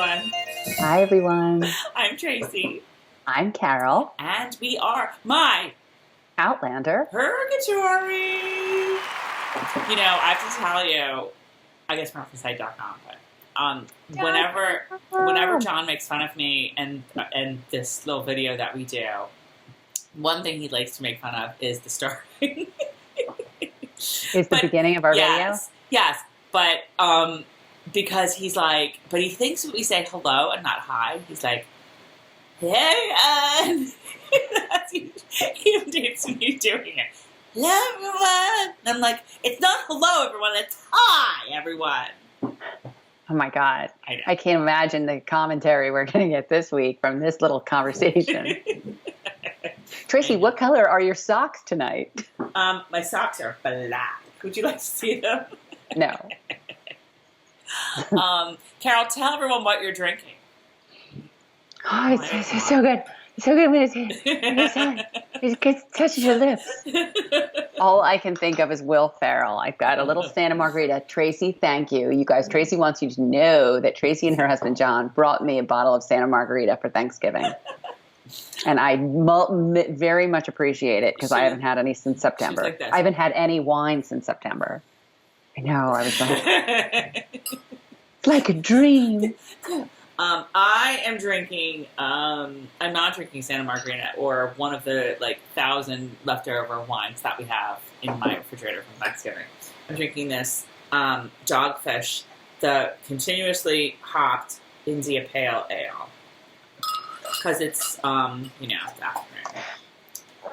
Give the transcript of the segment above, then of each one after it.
everyone. Hi, everyone. I'm Tracey. I'm Carol. And we are my Outlander Purgatory. You know, I have to tell you, I guess prophesy.com, but whenever John makes fun of me and this little video that we do, one thing he likes to make fun of is the starting. Is the beginning of our video? Yes, but because he's like, but he thinks we say hello and not hi. He's like, hey, that's you doing it. Hello, everyone. And I'm like, it's not hello, everyone. It's hi, everyone. Oh, my God. I know. I can't imagine the commentary we're going to get this week from this little conversation. Tracey, what color are your socks tonight? My socks are black. Would you like to see them? No. Carol, tell everyone what you're drinking. Oh, it's so good. It's so good when it touches your lips. All I can think of is Will Ferrell. I've got a little Santa Margarita. Tracey, thank you. You guys, Tracey wants you to know that Tracey and her husband, John, brought me a bottle of Santa Margarita for Thanksgiving. And I very much appreciate it because I haven't had any since September. Like I haven't had any wine since September. I know. I was like, it's like a dream. I am drinking, I'm not drinking Santa Margarita or one of the 1,000 leftover wines that we have in my refrigerator from Thanksgiving. I'm drinking this Dogfish, the continuously hopped India Pale Ale. Because it's, the afternoon.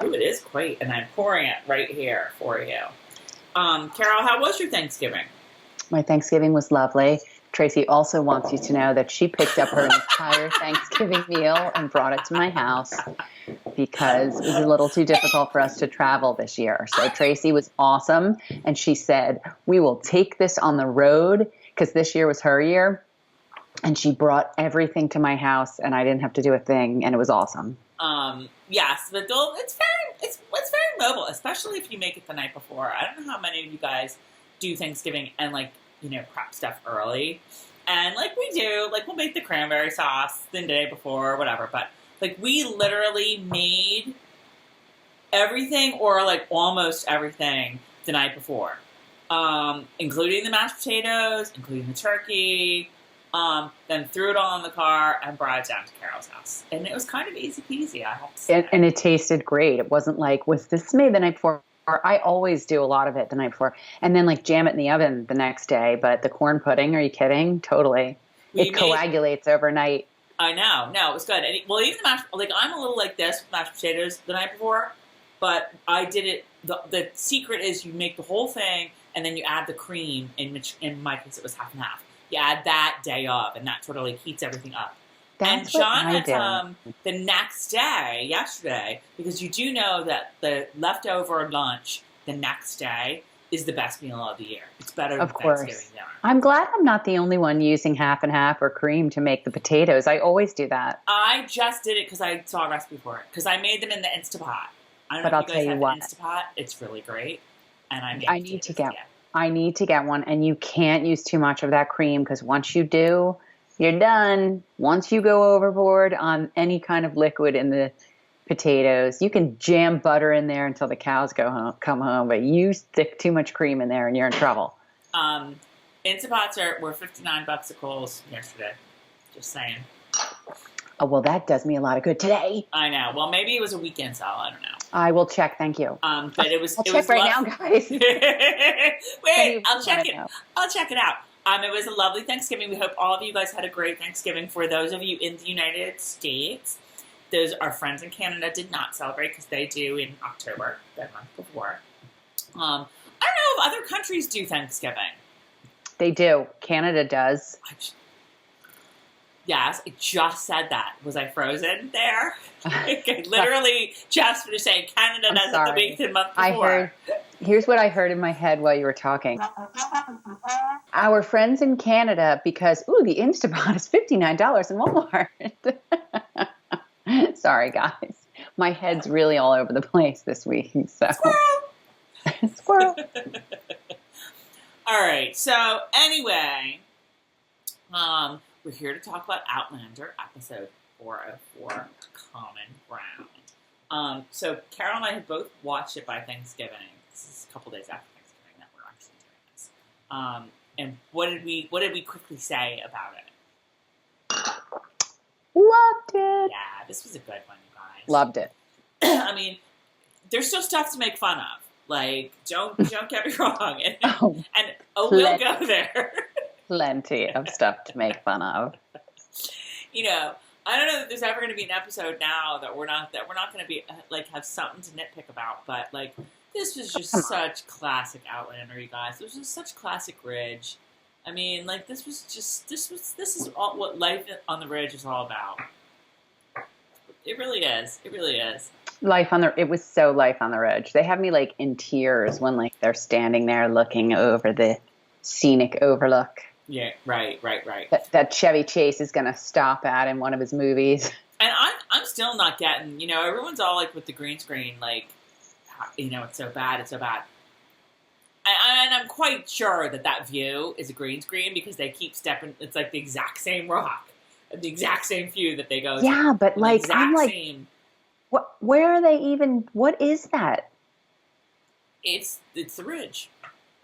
Ooh, it is quite, and I'm pouring it right here for you. Carol, how was your Thanksgiving? My Thanksgiving was lovely. Tracey also wants you to know that she picked up her entire Thanksgiving meal and brought it to my house because it was a little too difficult for us to travel this year. So Tracey was awesome, and she said, we will take this on the road because this year was her year. And she brought everything to my house, and I didn't have to do a thing, and it was awesome. Yes, but it's very mobile, especially if you make it the night before. I don't know how many of you guys do Thanksgiving and prep stuff early, and we do, we'll make the cranberry sauce the day before or whatever. But we literally made everything or almost everything the night before, including the mashed potatoes, including the turkey. Then threw it all in the car and brought it down to Carol's house. And it was kind of easy peasy, I have to say. And it tasted great. It wasn't was this made the night before? I always do a lot of it the night before. And then jam it in the oven the next day. But the corn pudding, are you kidding? Totally. It coagulates overnight. I know. No, it was good. And even the mashed, I'm a little like this with mashed potatoes the night before. But I did it, the secret is you make the whole thing and then you add the cream, in my case it was half and half. You add that day of, and that sort of heats everything up. That's and John what I had do. some the next day, yesterday, because you do know that the leftover lunch the next day is the best meal of the year. It's better than Thanksgiving dinner. I'm glad I'm not the only one using half and half or cream to make the potatoes. I always do that. I just did it because I saw a recipe for it. Because I made them in the Instapot. I don't know if you guys have an Instapot. It's really great. And I need to get one, and you can't use too much of that cream because once you do, you're done. Once you go overboard on any kind of liquid in the potatoes, you can jam butter in there until the cows come home, but you stick too much cream in there and you're in trouble. Instapots were $59 at Kohl's yesterday. Just saying. Oh, well, that does me a lot of good today. I know. Well, maybe it was a weekend sale. I don't know. I will check. Thank you. But it was. I'll check right now, guys. Wait, I'll check it. I'll check it out. It was a lovely Thanksgiving. We hope all of you guys had a great Thanksgiving. For those of you in the United States, our friends in Canada did not celebrate because they do in October, the month before. I don't know if other countries do Thanksgiving. They do. Canada does. Yes, I just said that. Was I frozen there? Okay, literally just finished saying Canada does it the week the month before. Here's what I heard in my head while you were talking. Our friends in Canada, because, the Instapot is $59 in Walmart. Sorry, guys. My head's really all over the place this week. So. Squirrel! Squirrel! All right, so anyway... We're here to talk about Outlander, episode 404, Common Ground. So Carol and I had both watched it by Thanksgiving. This is a couple days after Thanksgiving that we're actually doing this. And what did we quickly say about it? Loved it. Yeah, this was a good one, you guys. Loved it. I mean, there's still stuff to make fun of. Like, don't get me wrong. And we'll go there. Plenty of stuff to make fun of. You know, I don't know that there's ever going to be an episode now that we're not going to be like have something to nitpick about. But like, this was just such classic Outlander, you guys. This was such classic Ridge. I mean, like this is all what life on the Ridge is all about. It really is. It really is. It was so life on the Ridge. They have me like in tears when like they're standing there looking over the scenic overlook. Yeah, right. That Chevy Chase is going to stop at in one of his movies. And I'm still not getting, you know, everyone's all like with the green screen, like, you know, it's so bad. And I'm quite sure that view is a green screen because they keep stepping, it's like the exact same rock, the exact same view that they go to. Yeah, but like, I'm like, where are they even, what is that? It's the Ridge.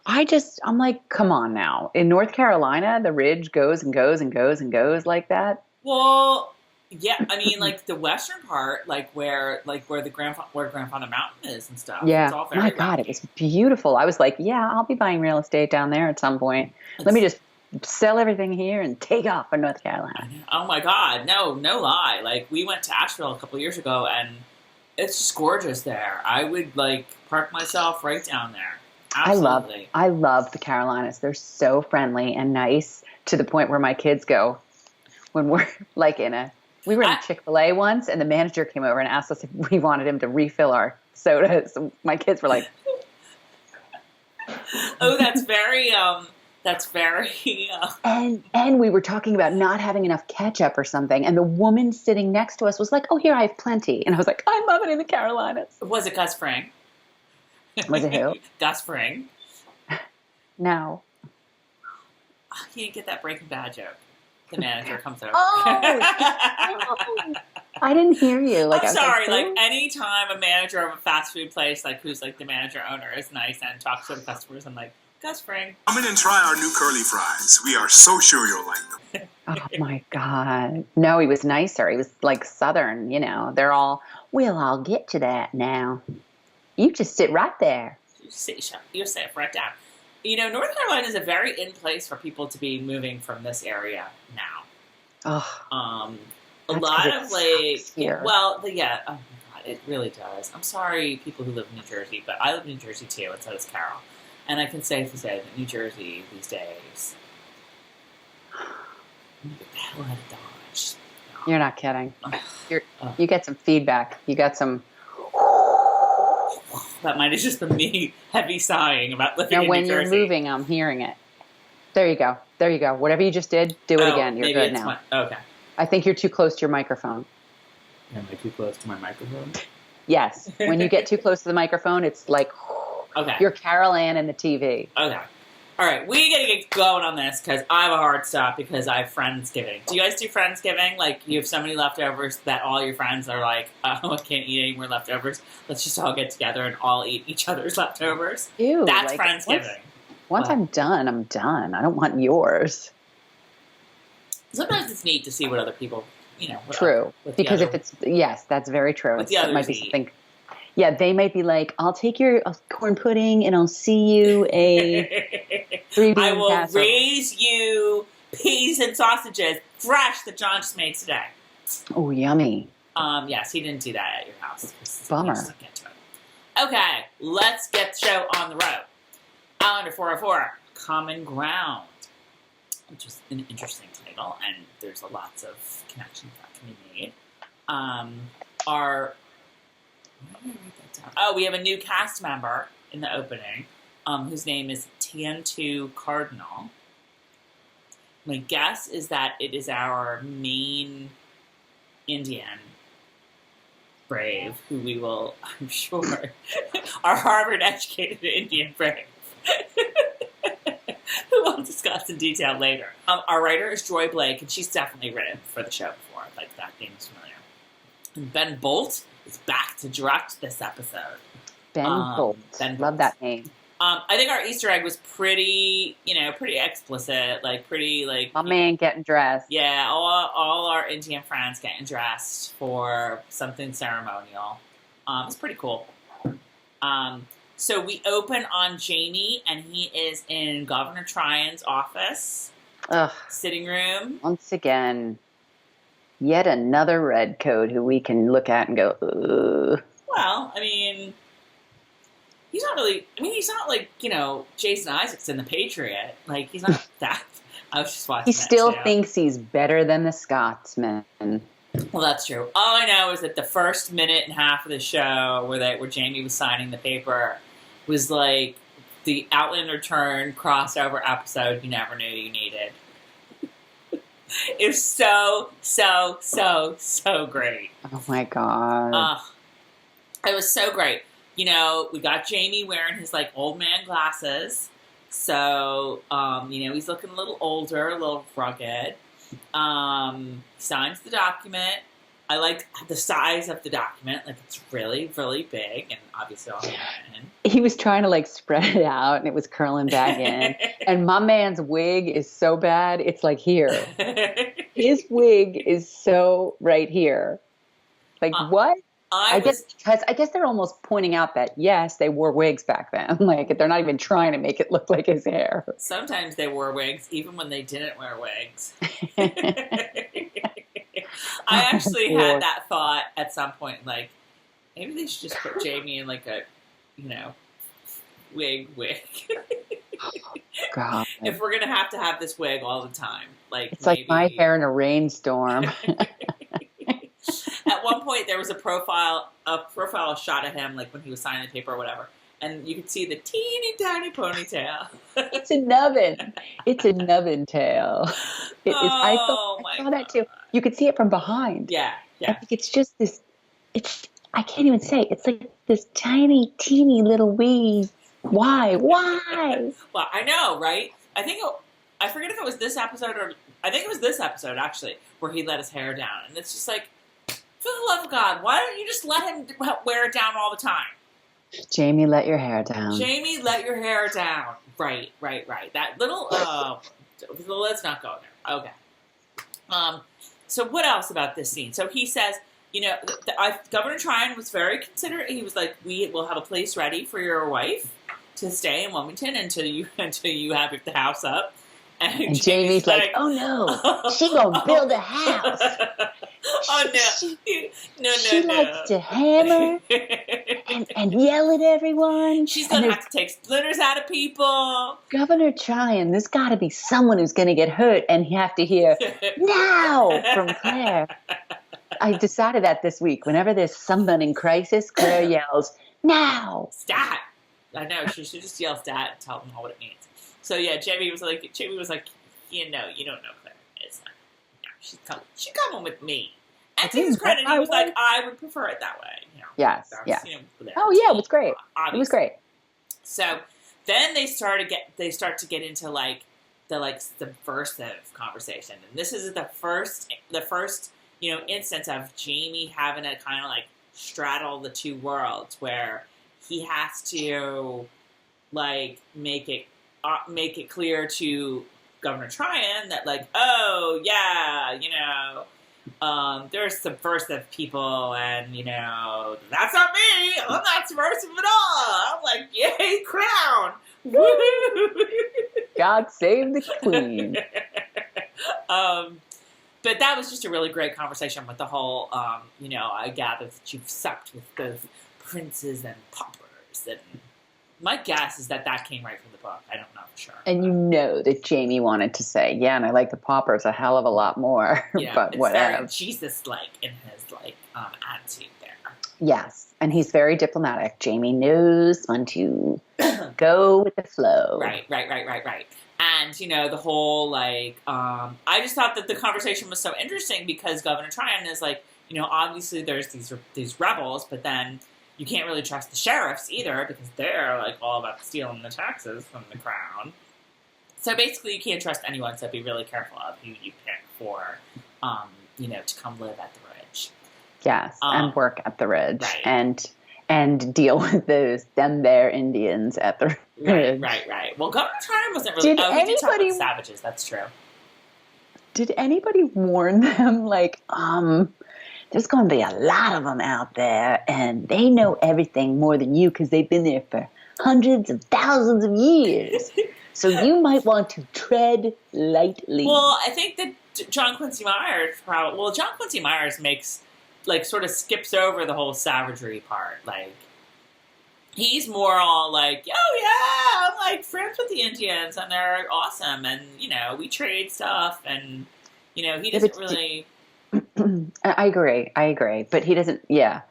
I'm like, come on now. In North Carolina, the Ridge goes and goes and goes and goes like that. Well, yeah, I mean, like the western part, where Grandfather Mountain is and stuff. Yeah, it's all very my God, rocky. It was beautiful. I was like, yeah, I'll be buying real estate down there at some point. Let me just sell everything here and take off for North Carolina. Oh my God, no lie. Like we went to Asheville a couple years ago, and it's just gorgeous there. I would like park myself right down there. Absolutely. I love the Carolinas. They're so friendly and nice to the point where my kids go when we're like we were in Chick-fil-A once and the manager came over and asked us if we wanted him to refill our sodas. My kids were like, oh, that's very, and we were talking about not having enough ketchup or something. And the woman sitting next to us was like, oh, here, I have plenty. And I was like, I love it in the Carolinas. Was it Gus Fring? Was it who? Gus Fring. No. You didn't get that Breaking Bad joke. The manager comes over. Oh! I didn't hear you. I'm sorry. Like anytime a manager of a fast food place, like who's like the manager owner, is nice and talks to the customers, I'm like, Gus Fring. Come in and try our new curly fries. We are so sure you'll like them. Oh my God. No, he was nicer. He was like Southern, you know. We'll all get to that now. You just sit right there. You sit right down. You know, North Carolina is a very in place for people to be moving from this area now. Oh, a lot of like, here. Well, yeah, oh my God, it really does. I'm sorry, people who live in New Jersey, but I live in New Jersey too, and so does Carol. And I can safely say that New Jersey these days, get the hell out of Dodge. No. You're not kidding. You get some feedback. You got some. That might have just been me heavy sighing about living in New Jersey. Now, when you're moving, I'm hearing it. There you go. Whatever you just did, do it again. You're good now. Okay. I think you're too close to your microphone. Am I too close to my microphone? Yes. When you get too close to the microphone, it's like okay. You're Carol Ann in the TV. Okay. All right. We got to get going on this because I have a hard stop because I have Friendsgiving. Do you guys do Friendsgiving? Like you have so many leftovers that all your friends are like, oh, I can't eat any more leftovers. Let's just all get together and all eat each other's leftovers. Ew. That's Friendsgiving. Once I'm done, I'm done. I don't want yours. Sometimes it's neat to see what other people, you know. True. Because that's very true. What the others might be eat. Something. Yeah, they might be like, I'll take your corn pudding and I'll see you a 3-bean I will casserole. raise you peas and sausages fresh that John just made today. Oh, yummy. Yes, he didn't do that at your house. Bummer. Okay, let's get the show on the road. Outlander 404, Common Ground, which is an interesting title, and there's lots of connections that can be made. We have a new cast member in the opening, whose name is Tantoo Cardinal. My guess is that it is our main Indian brave, who we will, I'm sure, our Harvard-educated Indian brave. who we'll discuss in detail later. Our writer is Joy Blake, and she's definitely written for the show before. Like, that name's familiar. And Ben Bolt is back to direct this episode. Ben Bolt. Love that name. I think our Easter egg was pretty explicit, like pretty like my man getting dressed. Yeah, all our Indian friends getting dressed for something ceremonial. It's pretty cool. So we open on Jamie, and he is in Governor Tryon's office, sitting room. Once again, yet another redcoat who we can look at and go, ugh. Well, I mean, he's not like, Jason Isaacs in The Patriot. Like, he's not that. I was just watching He still thinks he's better than the Scotsman. Well, that's true. All I know is that the first minute and a half of the show where Jamie was signing the paper was like the Outlander Turn crossover episode you never knew you needed. It was so great. Oh, my God. It was so great. We got Jamie wearing his, like, old man glasses. So, he's looking a little older, a little rugged. He signs the document. I like the size of the document. Like, it's really, really big. And obviously all in. He was trying to, like, spread it out, and it was curling back in. And my man's wig is so bad, it's, like, here. His wig is so right here. Like, what? I guess they're almost pointing out that, yes, they wore wigs back then. Like, they're not even trying to make it look like his hair. Sometimes they wore wigs, even when they didn't wear wigs. I actually had that thought at some point, like, maybe they should just put Jamie in, like, a, wig. God. If we're going to have this wig all the time. Like, it's maybe... like my hair in a rainstorm. At one point, there was a profile shot of him, like when he was signing the paper or whatever, and you could see the teeny tiny ponytail. It's a nubbin. It's a nubbin tail. It is. I saw that too. You could see it from behind. Yeah. I think it's just this. I can't even say. It's like this tiny, teeny little wee. Why? Well, I know, right? I forget if it was this episode or I think it was this episode actually where he let his hair down, and it's just like, for the love of God, why don't you just let him wear it down all the time? Jamie, let your hair down. Jamie, let your hair down. Right. That little, let's not go there. Okay. So what else about this scene? So he says, Governor Tryon was very considerate. He was like, we will have a place ready for your wife to stay in Wilmington until you have the house up. And Jamie's like, oh no, she gonna build a house. Oh no, she likes to hammer and yell at everyone. She's gonna have to take splinters out of people. Governor Tryon, there's got to be someone who's gonna get hurt, and you have to hear now from Claire. I decided that this week. Whenever there's someone in crisis, Claire yells now. Stat. I know she should just yell stat and tell them all what it means. So yeah, Jamie was like, you don't know Claire. It's not. No, she's coming with me. And to his credit, he was like, I would prefer it that way. Yes. Oh yeah, it was great. Obviously. It was great. So then they start to get into like the subversive conversation, and this is the first instance of Jamie having to kind of like straddle the two worlds where he has to like make it clear to Governor Tryon that, like, oh, yeah, there's subversive people, and, that's not me. I'm not subversive at all. I'm like, yay, crown. God save the queen. But that was just a really great conversation with the whole, I gather that you've supped with both princes and paupers, and my guess is that came right from the book. I don't know for sure. And that Jamie wanted to say, yeah, and I like the paupers a hell of a lot more. Yeah, but whatever. Very Jesus-like in his attitude there. Yes, and he's very diplomatic. Jamie knows when to go with the flow. Right. And the whole I just thought that the conversation was so interesting because Governor Tryon is like, obviously there's these rebels, but then you can't really trust the sheriffs either because they're like all about stealing the taxes from the crown. So basically, you can't trust anyone. So be really careful of who you pick for, to come live at the ridge. Yes, and work at the ridge, right. and deal with them there Indians at the ridge. Right. Well, Governor Tryon wasn't really. He did talk about savages. That's true. Did anybody warn them? Like, there's going to be a lot of them out there, and they know everything more than you because they've been there for hundreds of thousands of years. So you might want to tread lightly. Well, I think that John Quincy Myers makes, like, sort of skips over the whole savagery part. Like, he's more all like, oh yeah, I'm like friends with the Indians and they're awesome and, we trade stuff and, he doesn't really... I agree. But he doesn't, yeah.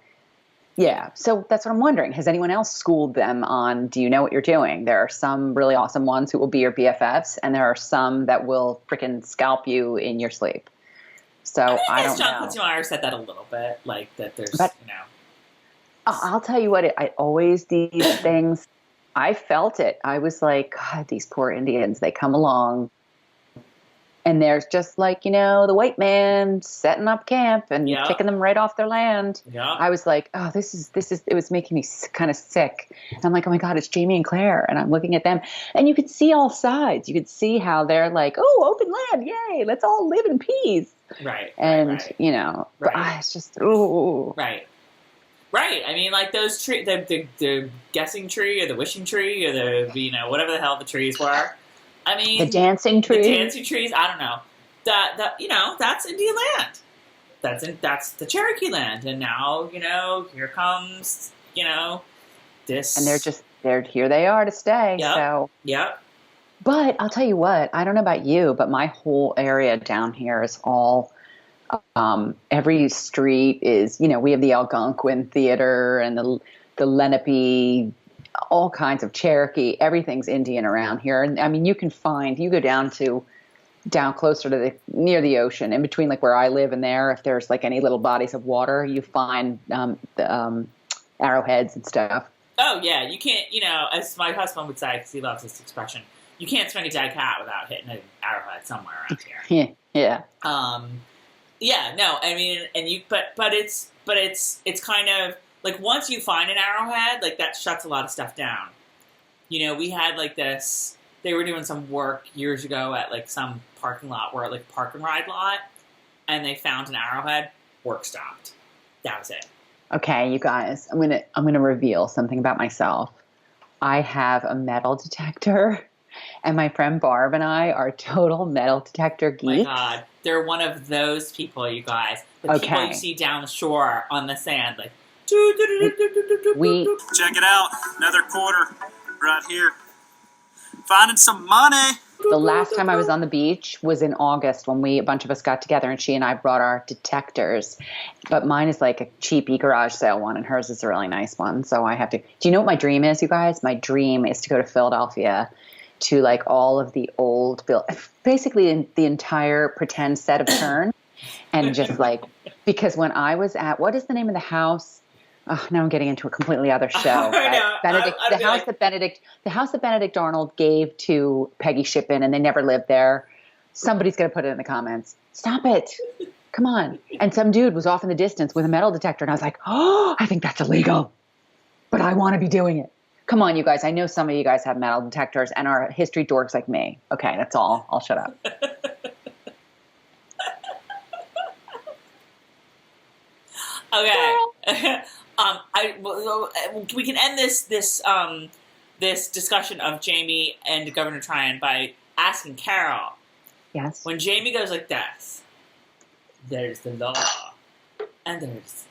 So that's what I'm wondering. Has anyone else schooled them on, do you know what you're doing? There are some really awesome ones who will be your BFFs, and there are some that will freaking scalp you in your sleep. So I don't know. John Quincy Myers said that a little bit, like that there's, I'll tell you what, I always, these things, I felt it. I was like, God, these poor Indians, they come along. And there's just like, the white man setting up camp and kicking them right off their land. Yeah. I was like, oh, this is, it was making me kind of sick. And I'm like, oh my God, it's Jamie and Claire. And I'm looking at them and you could see all sides. You could see how they're like, oh, open land. Yay. Let's all live in peace. Right. And, but it's just, ooh. Right. I mean, like those trees, the guessing tree or the wishing tree or the, whatever the hell the trees were. I mean, the dancing trees. I don't know. That's Indian land. That's the Cherokee land, and now here comes this, and they're here. They are to stay. Yep. So yep. But I'll tell you what. I don't know about you, but my whole area down here is all. Every street is. We have the Algonquin Theater and the Lenape. All kinds of Cherokee, everything's Indian around here. And I mean, you go down closer to near the ocean, in between like where I live and there, if there's like any little bodies of water, you find arrowheads and stuff. Oh yeah, you can't, as my husband would say, because he loves this expression, you can't swing a dead cat without hitting an arrowhead somewhere around here. Yeah. Yeah, no, I mean, but it's kind of, like, once you find an arrowhead, like, that shuts a lot of stuff down. We had, like, this... They were doing some work years ago at, like, some parking lot where, like, park and ride lot, and they found an arrowhead. Work stopped. That was it. Okay, you guys, I'm gonna reveal something about myself. I have a metal detector, and my friend Barb and I are total metal detector geeks. Oh my God. They're one of those people, you guys. The people you see down the shore on the sand, like... Check it out. Another quarter right here. Finding some money. The last time I was on the beach was in August when a bunch of us got together and she and I brought our detectors. But mine is like a cheapy garage sale one and hers is a really nice one. So I have to. Do you know what my dream is, you guys? My dream is to go to Philadelphia to like all of the old basically the entire pretend set of Turn and just like, because when I was at, what is the name of the house? Oh, now I'm getting into a completely other show. The house that Benedict Arnold gave to Peggy Shippen, and they never lived there. Somebody's going to put it in the comments. Stop it. Come on. And some dude was off in the distance with a metal detector, and I was like, oh, I think that's illegal. But I want to be doing it. Come on, you guys. I know some of you guys have metal detectors and are history dorks like me. Okay, that's all. I'll shut up. Okay. We can end this discussion of Jamie and Governor Tryon by asking Carol. Yes. When Jamie goes like this, there's the law, and there's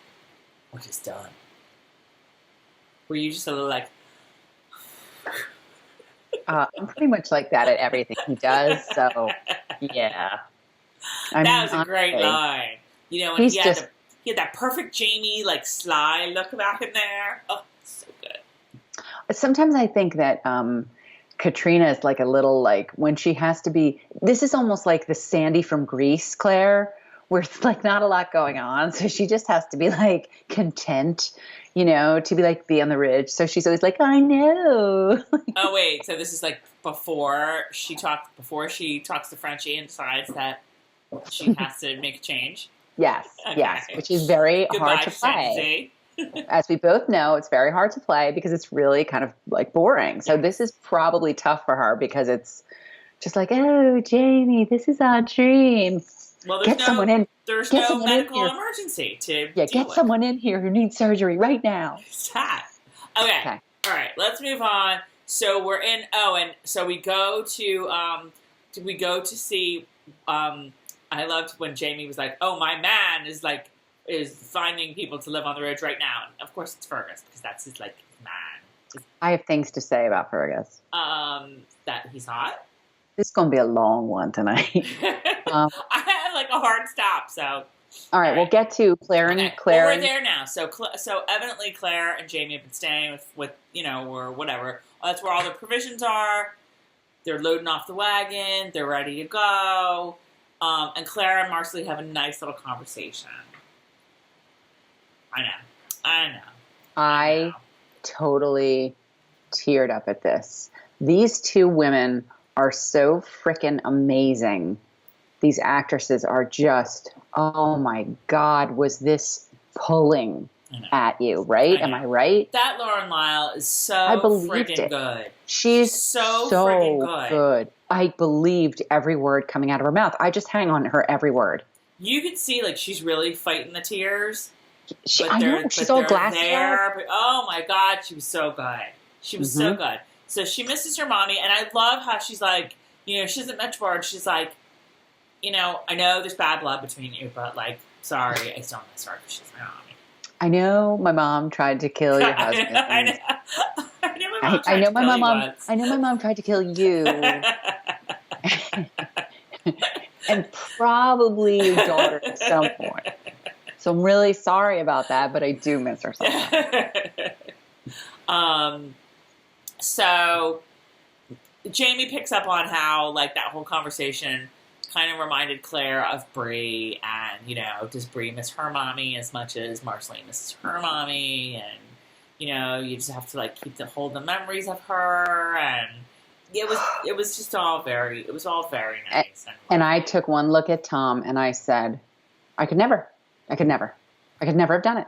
what is done. Were you just a little like? I'm pretty much like that at everything he does. So yeah. That was a great line. When he had that perfect Jamie, like, sly look about him there. Oh, so good. Sometimes I think that Katrina is like a little, like, when she has to be... This is almost like the Sandy from Grease, Claire, where it's like not a lot going on. So she just has to be like content, to be like be on the ridge. So she's always like, I know. Oh wait, so this is like before she talks to Frenchie and decides that she has to make a change. Yes, Okay. yes, which is very Goodbye, hard to play. Sandy. As we both know, it's very hard to play because it's really kind of like boring. So this is probably tough for her because it's just like, oh, Jamie, this is our dream. Well, there's Get no someone medical in here. emergency to Yeah, deal get with. someone in here who needs surgery right now. Stop. Okay. All right. Let's move on. So we're in. Oh, and so we go to see. I loved when Jamie was like, "Oh, my man is finding people to live on the ridge right now." And of course, it's Fergus because that's his man. I have things to say about Fergus. That he's hot. This is going to be a long one tonight. I had a hard stop. So. All right, we'll get to Claire and Claire. Well, we're there now. So evidently Claire and Jamie have been staying with or whatever. That's where all the provisions are. They're loading off the wagon. They're ready to go. And Claire and Marcelly have a nice little conversation. I know. I totally teared up at this. These two women are so freaking amazing. These actresses are just, oh my God, was this pulling at you, right? Am I right? That Lauren Lyle is so freaking good. She's so freaking good. I believed every word coming out of her mouth. I just hang on her every word. You could see she's really fighting the tears. I know. She's all glassy eyed. Oh my God, she was so good. She was so good. So she misses her mommy, and I love how she's like, she doesn't mention words. She's like, I know there's bad blood between you, but sorry, I still miss her because she's my mommy. I know my mom tried to kill your husband. I know my mom tried to kill you. And probably your daughter at some point. So I'm really sorry about that, but I do miss her so much. So Jamie picks up on how that whole conversation kind of reminded Claire of Bree, and does Bree miss her mommy as much as Marcelly misses her mommy, and you just have to hold the memories of her, and it was just all very nice. And I took one look at Tom and I said, I could never have done it.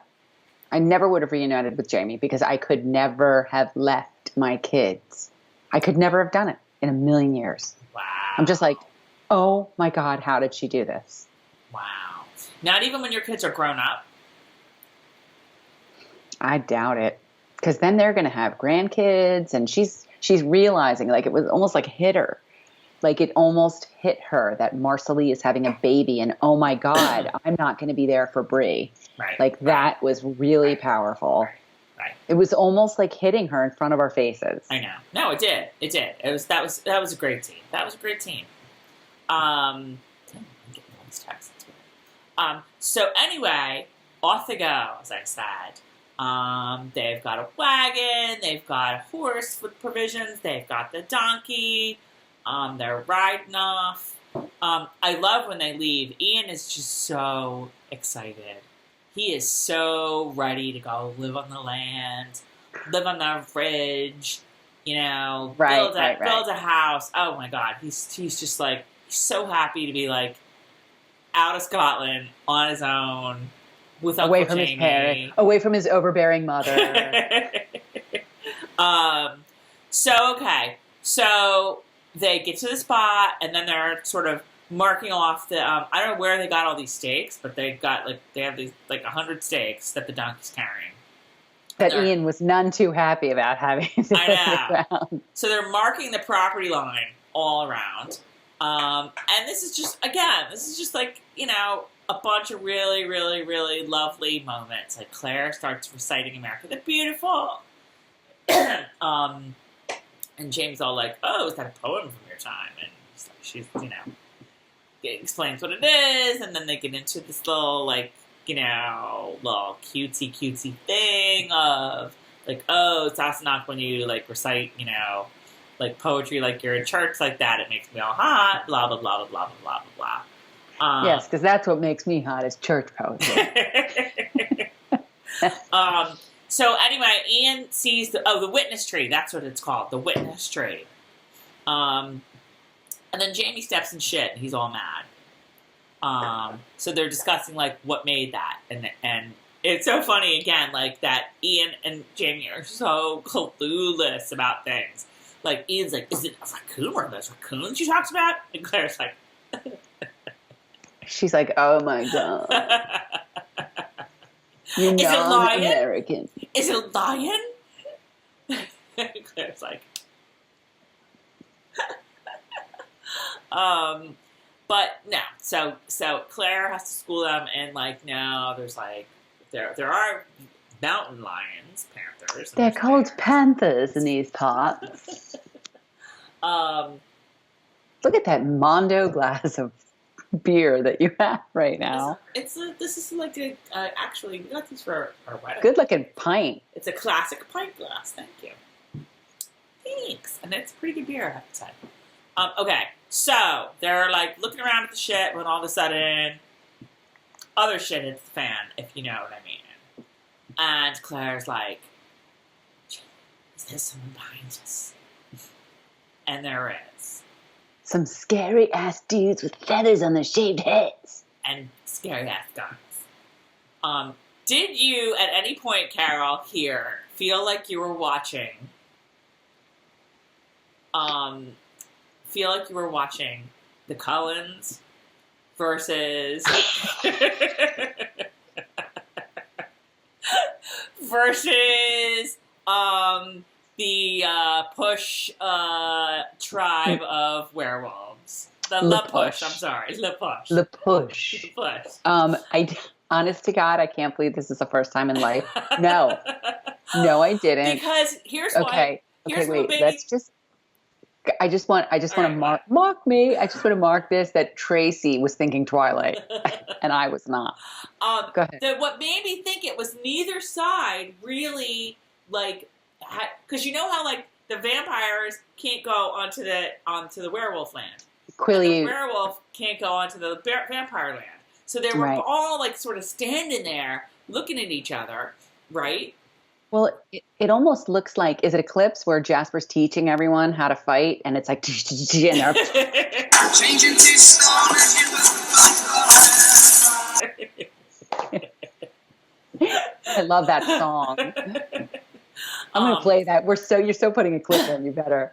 I never would have reunited with Jamie because I could never have left my kids. I could never have done it in a million years. Wow. I'm just like, oh my God, how did she do this? Wow. Not even when your kids are grown up? I doubt it. Because then they're going to have grandkids, and she's realizing, it was almost hit her. It almost hit her that Marcelly is having a baby, and oh my God, I'm not going to be there for Bree. Right. That was really powerful. Right. It was almost hitting her in front of our faces. I know. No, it did. It did. That was a great scene. That was a great scene. I'm getting all these texts. So anyway, off they go, as I said. They've got a wagon, they've got a horse with provisions, they've got the donkey, they're riding off. I love when they leave. Ian is just so excited. He is so ready to go live on the land, live on the ridge, build a house. Oh my God, he's just so happy to be out of Scotland on his own with Uncle away from Jamie. His parents, away from his overbearing mother. So they get to the spot, and then they're sort of marking off the. I don't know where they got all these stakes, but they have these 100 stakes that the donkey's carrying. That Ian was none too happy about having. I know. So they're marking the property line all around. And this is just a bunch of really, really, really lovely moments. Claire starts reciting America the Beautiful. And James all oh, is that a poem from your time? And she's explains what it is, and then they get into this little, little cutesy thing of, oh, Sassenach, when you, recite, poetry you're in church like that, it makes me all hot, blah, blah, blah, blah, blah, blah, blah, blah. Yes, because that's what makes me hot is church poetry. So anyway, Ian sees the witness tree. That's what it's called, the witness tree. And then Jamie steps in shit, and he's all mad. So they're discussing like what made that, and it's so funny again, like that Ian and Jamie are so clueless about things. Like Ian's like, "Is it a raccoon? One of those raccoons you talked about?" And Claire's like, she's like, "Oh my god, you're Is it a lion? American. Is it a lion?" Claire's like, but no. So Claire has to school them, and like, no, there's like, there are mountain lions, panthers. They're called panthers in these parts. Look at that Mondo glass of beer that you have right now. This is like a actually, we got these for our wedding. Good looking pint. It's a classic pint glass. Thank you. Thanks. And it's pretty good beer, I have to say. Okay, so they're like looking around at the shit when all of a sudden other shit hits the fan, if you know what I mean. And Claire's like, "Is there someone behind us?" And there is. Some scary ass dudes with feathers on their shaved heads. And scary ass guns. Did you at any point, Carol, here feel like you were watching the Cullens versus the Push tribe of werewolves? The LaPush. I'm sorry, LaPush. LaPush. LaPush. Honest to God, I can't believe this is the first time in life. No, I didn't. Because here's why. Okay, wait. Baby. Let's just. I just want to mark me. I just want to mark this that Tracey was thinking Twilight, and I was not. Go ahead. What made me think it was neither side really like, because you know how like the vampires can't go onto the werewolf land. Quilly, the werewolf can't go onto the vampire land. So they were all like sort of standing there looking at each other, right? Well, it almost looks like, is it Eclipse where Jasper's teaching everyone how to fight, and it's like, and Changing to stone I love that song. I'm going to play that. You're so putting a clip in. You better.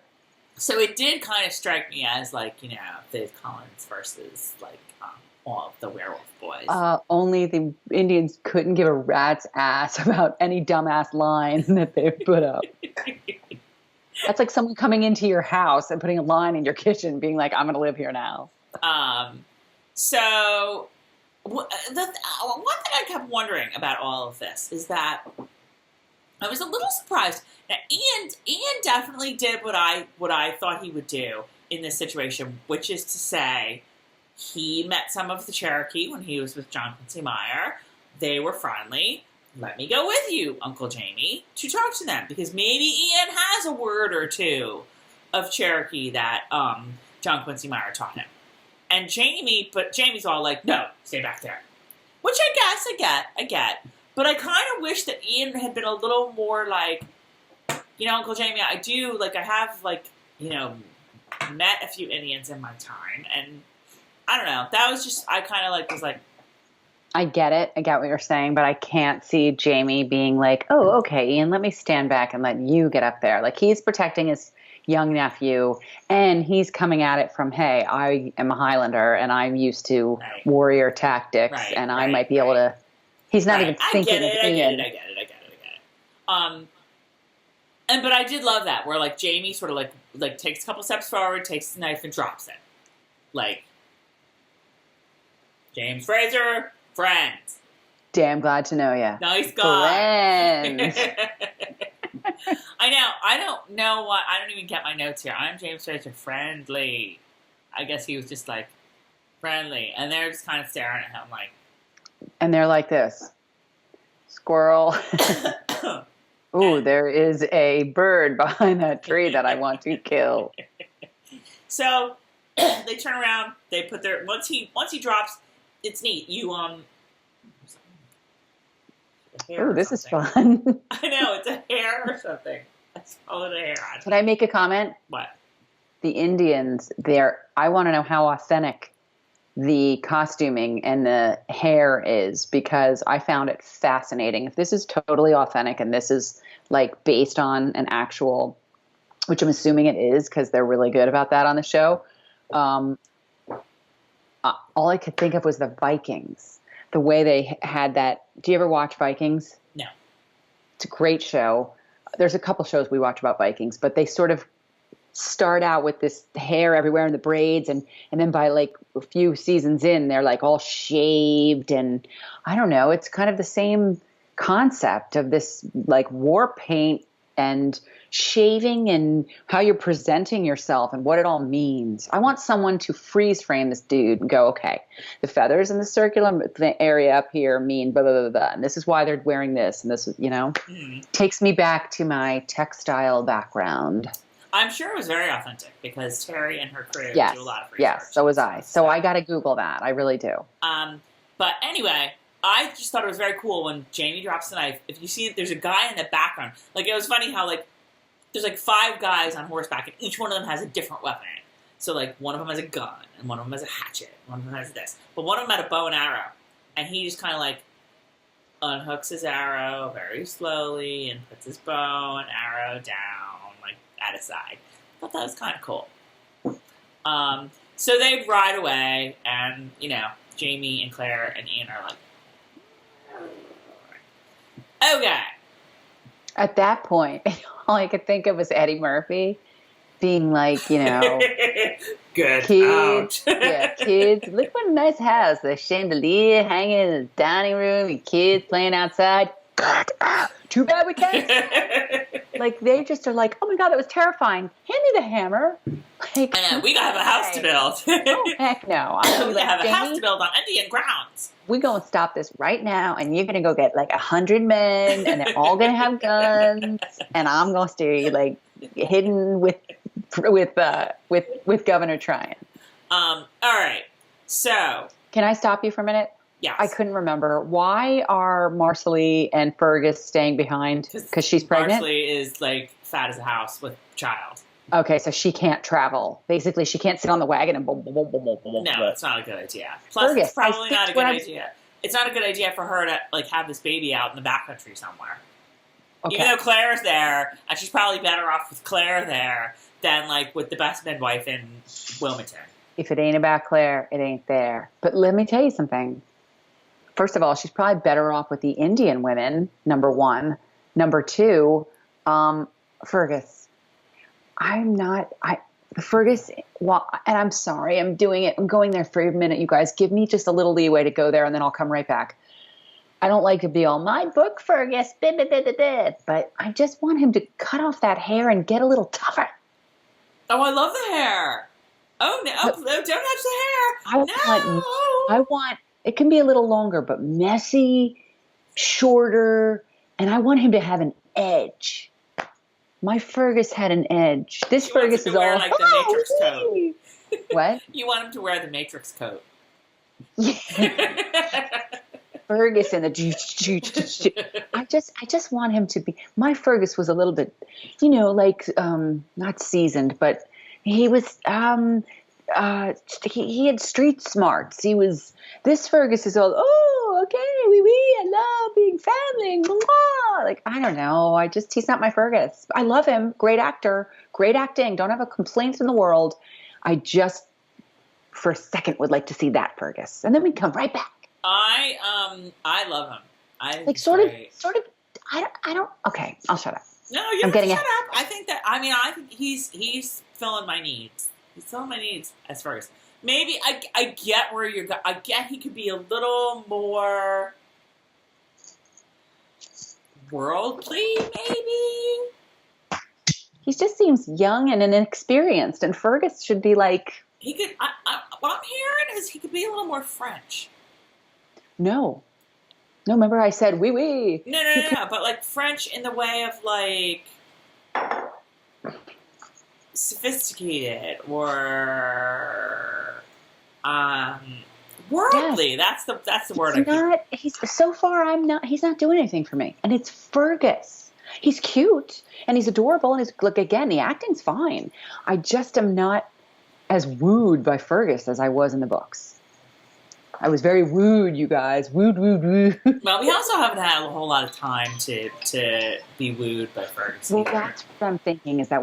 So it did kind of strike me as like, the Cullens versus like all of the werewolf boys. Only the Indians couldn't give a rat's ass about any dumbass line that they put up. That's like someone coming into your house and putting a line in your kitchen, being like, "I'm going to live here now." So one thing I kept wondering about all of this is that I was a little surprised. Now, Ian definitely did what I thought he would do in this situation, which is to say, he met some of the Cherokee when he was with John Quincy Meyer. They were friendly. Let me go with you, Uncle Jamie, to talk to them, because maybe Ian has a word or two of Cherokee that John Quincy Meyer taught him. And Jamie's all like, "No, stay back there," which I guess I get. But I kind of wish that Ian had been a little more like, Uncle Jamie, I do, like, I have, like, met a few Indians in my time, and I don't know. That was just, I kind of, like, was like. I get it. I get what you're saying, but I can't see Jamie being like, "Oh, okay, Ian, let me stand back and let you get up there." Like, he's protecting his young nephew, and he's coming at it from, "Hey, I am a Highlander, and I'm used to warrior tactics, and I might be able to." He's not even thinking of Ian. I get it. But I did love that, where, like, Jamie sort of, like takes a couple steps forward, takes his knife, and drops it. Like, James Fraser, friends. Damn glad to know ya. Nice guy. Friends. I know. I don't know what. I don't even get my notes here. I'm James Fraser, friendly. I guess he was just, like, friendly. And they're just kind of staring at him, like. And they're like this. Squirrel. Ooh, there is a bird behind that tree that I want to kill. So they turn around. They put their once he drops. It's neat. You Oh, this is fun. I know, it's a hair or something. Let's call it a hair. Can I make a comment? What? The Indians, I want to know how authentic the costuming and the hair is, because I found it fascinating. If this is totally authentic and this is like based on an actual, which I'm assuming it is because they're really good about that on the show. All I could think of was the Vikings. The way they had that. Do you ever watch Vikings? No. It's a great show. There's a couple shows we watch about Vikings, but they sort of start out with this hair everywhere and the braids, and then by like a few seasons in, they're like all shaved, and I don't know. It's kind of the same concept of this like war paint and shaving and how you're presenting yourself and what it all means. I want someone to freeze frame this dude and go, okay, the feathers in the circular area up here mean blah, blah, blah, blah, and this is why they're wearing this, and this is, takes me back to my textile background. I'm sure it was very authentic because Terry and her crew yes, do a lot of research. Yes, so was I. So I got to Google that. I really do. But anyway, I just thought it was very cool when Jamie drops the knife. If you see it, there's a guy in the background. Like, it was funny how, like, there's, like, 5 guys on horseback, and each one of them has a different weapon. So, like, one of them has a gun, and one of them has a hatchet, one of them has this. But one of them had a bow and arrow, and he just kind of, like, unhooks his arrow very slowly and puts his bow and arrow down, like, at his side. I thought that was kind of cool. So they ride away, and, Jamie and Claire and Ian are like, okay. At that point, all I could think of was Eddie Murphy being like, Good kids, out. Kids, look what a nice house. The chandelier hanging in the dining room, and kids playing outside. Too bad we can't. Like, they just are like, oh my God, that was terrifying. Hand me the hammer. Like, we gotta have a house to build. Oh, heck no. We gotta have a house to build on Indian grounds. We're going to stop this right now, and you're going to go get like 100 men, and they're all going to have guns, and I'm going to stay like hidden with Governor Tryon. All right. So, can I stop you for a minute? Yes. I couldn't remember. Why are Marcelly and Fergus staying behind? Because she's pregnant? Marcelly is like fat as a house with child. Okay, so she can't travel. Basically, she can't sit on the wagon and boom, boom, boom, boom, boom, boom. No, it's not a good idea. Plus, Fergus, it's probably not a good idea. It's not a good idea for her to like have this baby out in the backcountry somewhere. Okay. Even though Claire's there, and she's probably better off with Claire there than like with the best midwife in Wilmington. If it ain't about Claire, it ain't there. But let me tell you something. First of all, she's probably better off with the Indian women, number one. Number two, Fergus. Fergus, well, and I'm sorry, I'm doing it. I'm going there for a minute, you guys. Give me just a little leeway to go there, and then I'll come right back. I don't like to be all, my book, Fergus, but I just want him to cut off that hair and get a little tougher. Oh, I love the hair. Oh, no, don't touch the hair. I want, it can be a little longer, but messy, shorter, and I want him to have an edge. My Fergus had an edge. This Fergus is all like the Matrix coat. What? You want him to wear the Matrix coat. Fergus and the I just want him to be. My Fergus was a little bit, like not seasoned, but he was he had street smarts. This Fergus is all, okay, I love being family, blah. Like, I don't know. He's not my Fergus. I love him. Great actor, great acting. Don't have a complaint in the world. I just, for a second, would like to see that Fergus. And then we'd come right back. I love him. I don't, okay, I'll shut up. No, you don't shut up. I think he's filling my needs. He's filling my needs as Fergus. Maybe I get where you're going. I get he could be a little more worldly, maybe. He just seems young and inexperienced, and Fergus should be like... He could. What I'm hearing is he could be a little more French. No, remember I said oui, oui. No, but like French in the way of like... sophisticated or worldly. Yes. That's the word. He's not doing anything for me. And it's Fergus. He's cute and he's adorable, and he's, like, again, the acting's fine. I just am not as wooed by Fergus as I was in the books. I was very wooed, you guys. Wooed. Well, we also haven't had a whole lot of time to be wooed by Fergus. Well, that's what I'm thinking, is that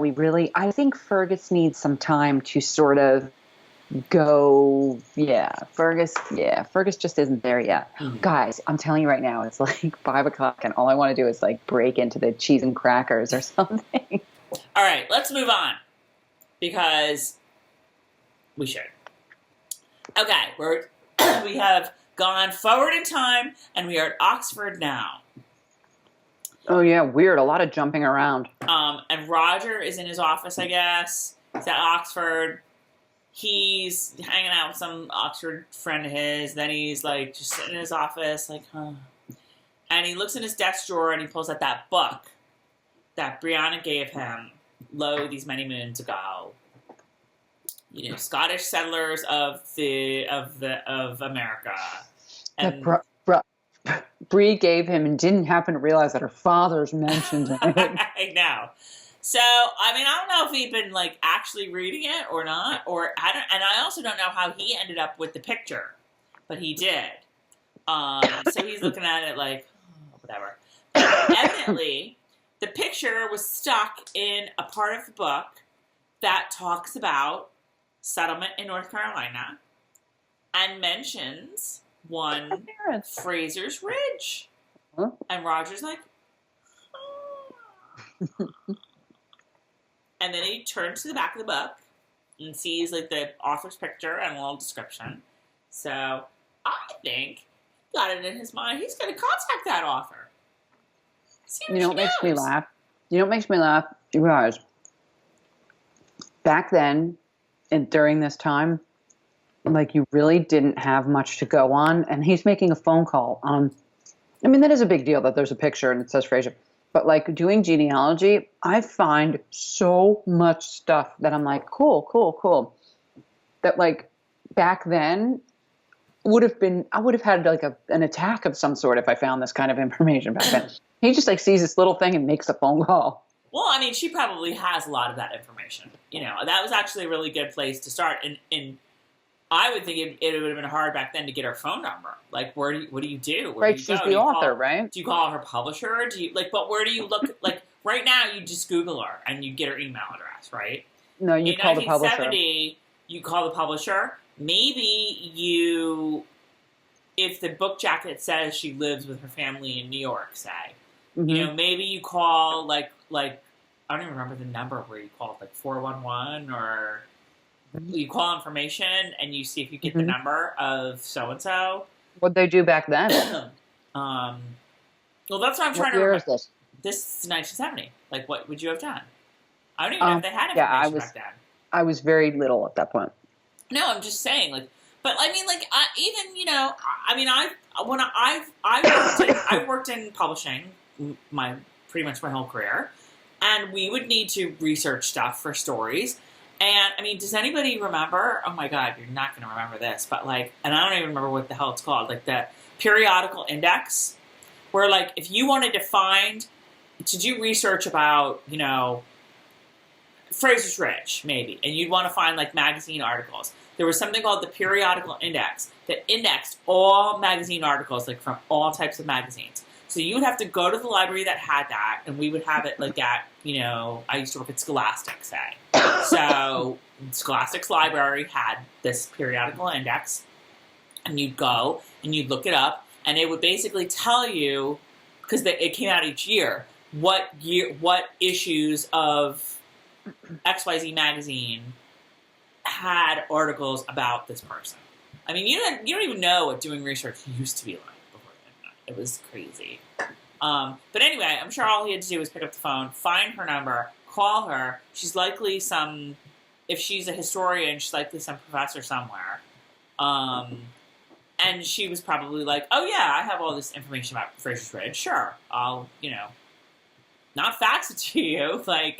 I think Fergus needs some time to sort of go, Fergus just isn't there yet. Mm. Guys, I'm telling you right now, it's like 5 o'clock and all I want to do is like break into the cheese and crackers or something. All right, let's move on because we should. Okay, we have gone forward in time and we are at Oxford now. Oh yeah, weird. A lot of jumping around. And Roger is in his office, I guess. He's at Oxford. He's hanging out with some Oxford friend of his. Then he's like just sitting in his office, like, huh. And he looks in his desk drawer and he pulls out that book that Brianna gave him, these many moons ago. You know, Scottish settlers of America. And Bree gave him and didn't happen to realize that her father's mentioned it. I know. So, I mean, I don't know if he'd been, like, actually reading it or not, and I also don't know how he ended up with the picture, but he did. So he's looking at it like, whatever. But evidently, the picture was stuck in a part of the book that talks about settlement in North Carolina and mentions one Frasers Ridge. Huh? And Roger's like, oh. And then he turns to the back of the book and sees, like, the author's picture and a little description. So I think he got it in his mind. He's going to contact that author. You know what makes me laugh? You guys, back then and during this time, like, you really didn't have much to go on. And he's making a phone call on, I mean, that is a big deal that there's a picture and it says Fraser. But, like, doing genealogy, I find so much stuff that I'm like, cool. That, like, back then I would have had, like, an attack of some sort if I found this kind of information back then. He just, like, sees this little thing and makes a phone call. Well, I mean, she probably has a lot of that information. You know, that was actually a really good place to start. And I would think it would have been hard back then to get her phone number. Like, what do you do? Where right, do you she's go? the author, right? Do you call her publisher? But where do you look? Like, right now, you just Google her and you get her email address, right? No, you call the publisher. In 1970, you call the publisher. Maybe if the book jacket says she lives with her family in New York, say, you know, maybe you call, like I don't even remember the number where you call, like 411 or... You call information and you see if you get the number of so-and-so. What'd they do back then? Well, that's what I'm trying to remember. What year is this? This is 1970. Like, what would you have done? I don't even know if they had information back then. I was very little at that point. No, I'm just saying, like, but I mean, like, even, you know, I mean, I've worked in publishing pretty much my whole career, and we would need to research stuff for stories. And, I mean, does anybody remember? Oh, my God, you're not going to remember this. But, like, and I don't even remember what the hell it's called. Like, the periodical index. Where, like, if you wanted to do research about, you know, Fraser's Ridge, maybe. And you'd want to find, like, magazine articles. There was something called the periodical index that indexed all magazine articles, like, from all types of magazines. So you would have to go to the library that had that, and we would have it, like, at, you know, I used to work at Scholastic, say. So Scholastic's library had this periodical index, and you'd go, and you'd look it up, and it would basically tell you, because it came out each year, what issues of XYZ magazine had articles about this person. I mean, you don't even know what doing research used to be like. It was crazy. But anyway, I'm sure all he had to do was pick up the phone, find her number, call her. She's likely if she's a historian, she's likely some professor somewhere. And she was probably like, oh yeah, I have all this information about Fraser's Ridge. Sure, I'll, you know, not fax it to you. Like,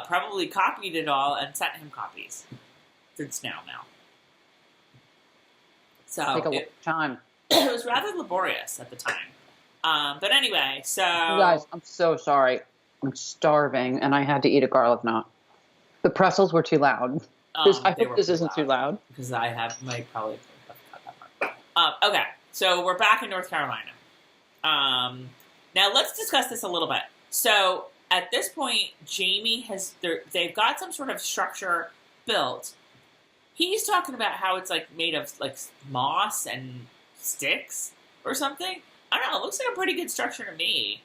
probably copied it all and sent him copies through snail mail. So Take a long time. it was rather laborious at the time. But anyway, so... You guys, I'm so sorry. I'm starving, and I had to eat a garlic knot. The pretzels were too loud. I hope this isn't too loud. Because I might probably cut that part. Okay, so we're back in North Carolina. Now let's discuss this a little bit. So at this point, Jamie they've got some sort of structure built. He's talking about how it's like made of like moss and sticks or something. I don't know. It looks like a pretty good structure to me.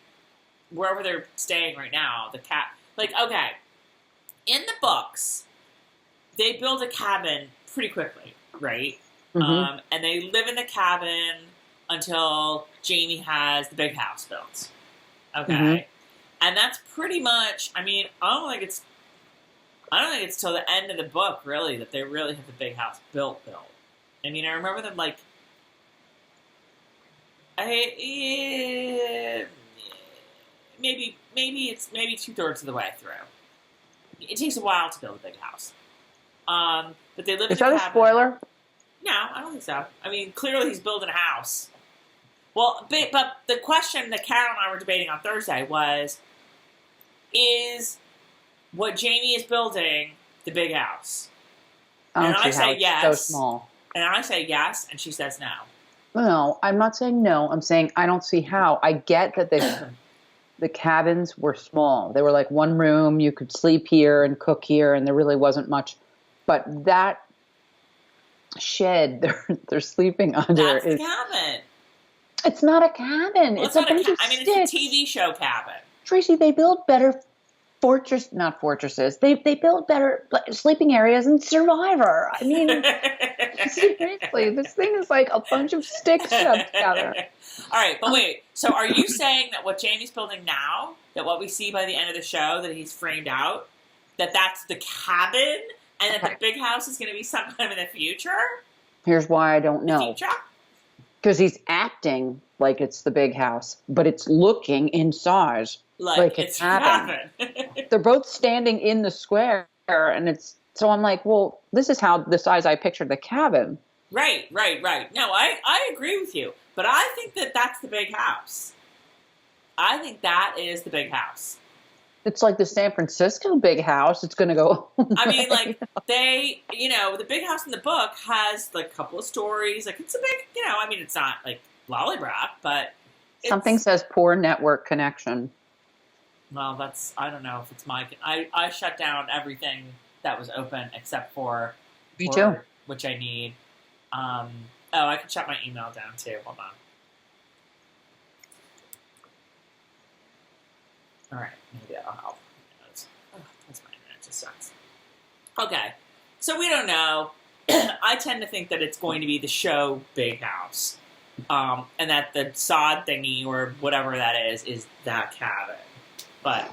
Wherever they're staying right now, the cat. Like, okay, in the books, they build a cabin pretty quickly, right? Mm-hmm. And they live in the cabin until Jamie has the big house built. Okay, Mm-hmm. and that's pretty much. I mean, I don't think it's till the end of the book really that they really have the big house built. I mean, I remember them like. Maybe it's 2/3 of the way through. It takes a while to build a big house. But they live in a cabin. Is that a spoiler? No, I don't think so. I mean, clearly he's building a house. Well, but the question that Carol and I were debating on Thursday was, is what Jamie is building the big house? I don't see how say it's yes. so small. And I say yes, and she says no. No, I'm not saying no. I'm saying I don't see how. I get that the cabins were small. They were like one room. You could sleep here and cook here, and there really wasn't much. But that shed they're sleeping under That's the cabin. It's not a cabin. Well, it's a bunch of I mean, sticks. it's a TV show cabin. Tracey, they build better not fortresses. They build better sleeping areas in Survivor. I mean, seriously, this thing is like a bunch of sticks shoved together. All right, but wait. So are you saying that what Jamie's building now, that what we see by the end of the show, that he's framed out, that's the cabin, and that the big house is going to be sometime in the future? Here's why I don't know. The future? Because he's acting like it's the big house, but it's looking in size like it's cabin. cabin. They're both standing in the square, and so I'm like, well, this is how the size I pictured the cabin. Right. No, I agree with you, but I think that's the big house. I think that is the big house. It's like the San Francisco big house. It's going to go. I mean, like, the big house in the book has, like, a couple of stories. Like, it's a big, I mean, it's not, like, Lollybrock, but something says poor network connection. Well, I don't know if it's I shut down everything that was open except for Me too. which I need. I can shut my email down, too. Hold on. All right, maybe that'll help. That's my internet. It just sucks. Okay, so we don't know. I tend to think that it's going to be the show Big House, and that the sod thingy or whatever that is that cabin. But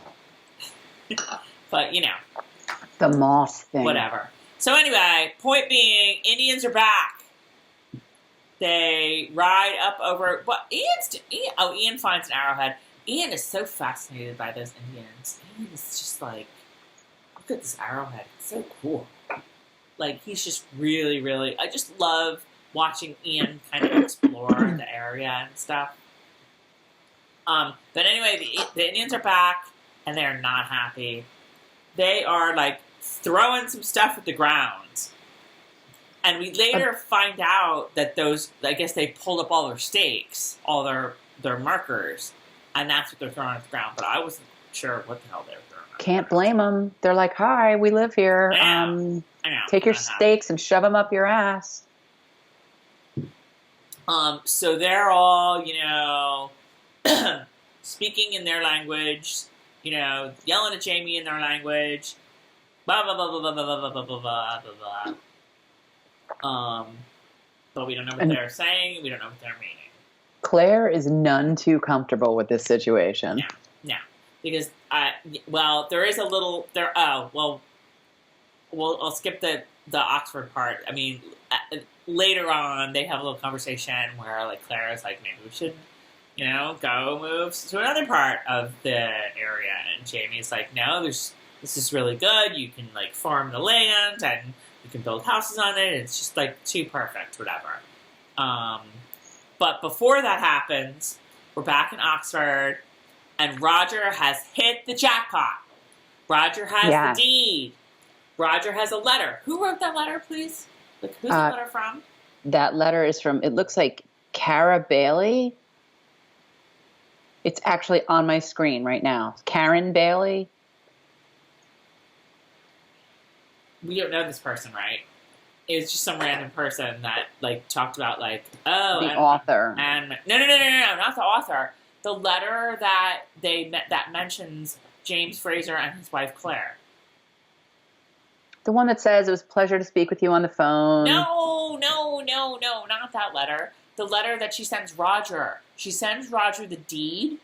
the moss thing. Whatever. So anyway, point being, Indians are back. They ride up over. Ian finds an arrowhead. Ian is so fascinated by those Indians. Ian is just like, look at this arrowhead. It's so cool. Like, he's just really, really... I just love watching Ian kind of explore the area and stuff. But anyway, the Indians are back, and they're not happy. They are, like, throwing some stuff at the ground. And we later find out that I guess they pulled up all their stakes, all their markers, and that's what they're throwing at the ground. But I wasn't sure what the hell they were throwing. Can't blame them. They're like, hi, we live here. I know. Take your stakes and shove them up your ass. So they're all, speaking in their language, yelling at Jamie in their language, blah, blah, blah, blah, blah, blah, blah, blah, blah, blah, blah. But we don't know what they're saying. We don't know what they're meaning. Claire is none too comfortable with this situation. No. Because, there is a little, I'll skip the Oxford part. I mean, later on, they have a little conversation where, like, Claire is like, maybe we should, go move to another part of the area. And Jamie's like, no, there's this is really good. You can, like, farm the land, and you can build houses on it. It's just, like, too perfect, whatever. But before that happens, we're back in Oxford, and Roger has hit the jackpot. Roger has the deed. Roger has a letter. Who wrote that letter, please? Like, who's the letter from? That letter is from, it looks like Cara Bailey. It's actually on my screen right now. Karen Bailey. We don't know this person, right? It's just some random person that, like, talked about, like, the author. And no, not the author. The letter that that mentions James Fraser and his wife Claire. The one that says, it was a pleasure to speak with you on the phone. No, not that letter. The letter that she sends Roger. She sends Roger the deed.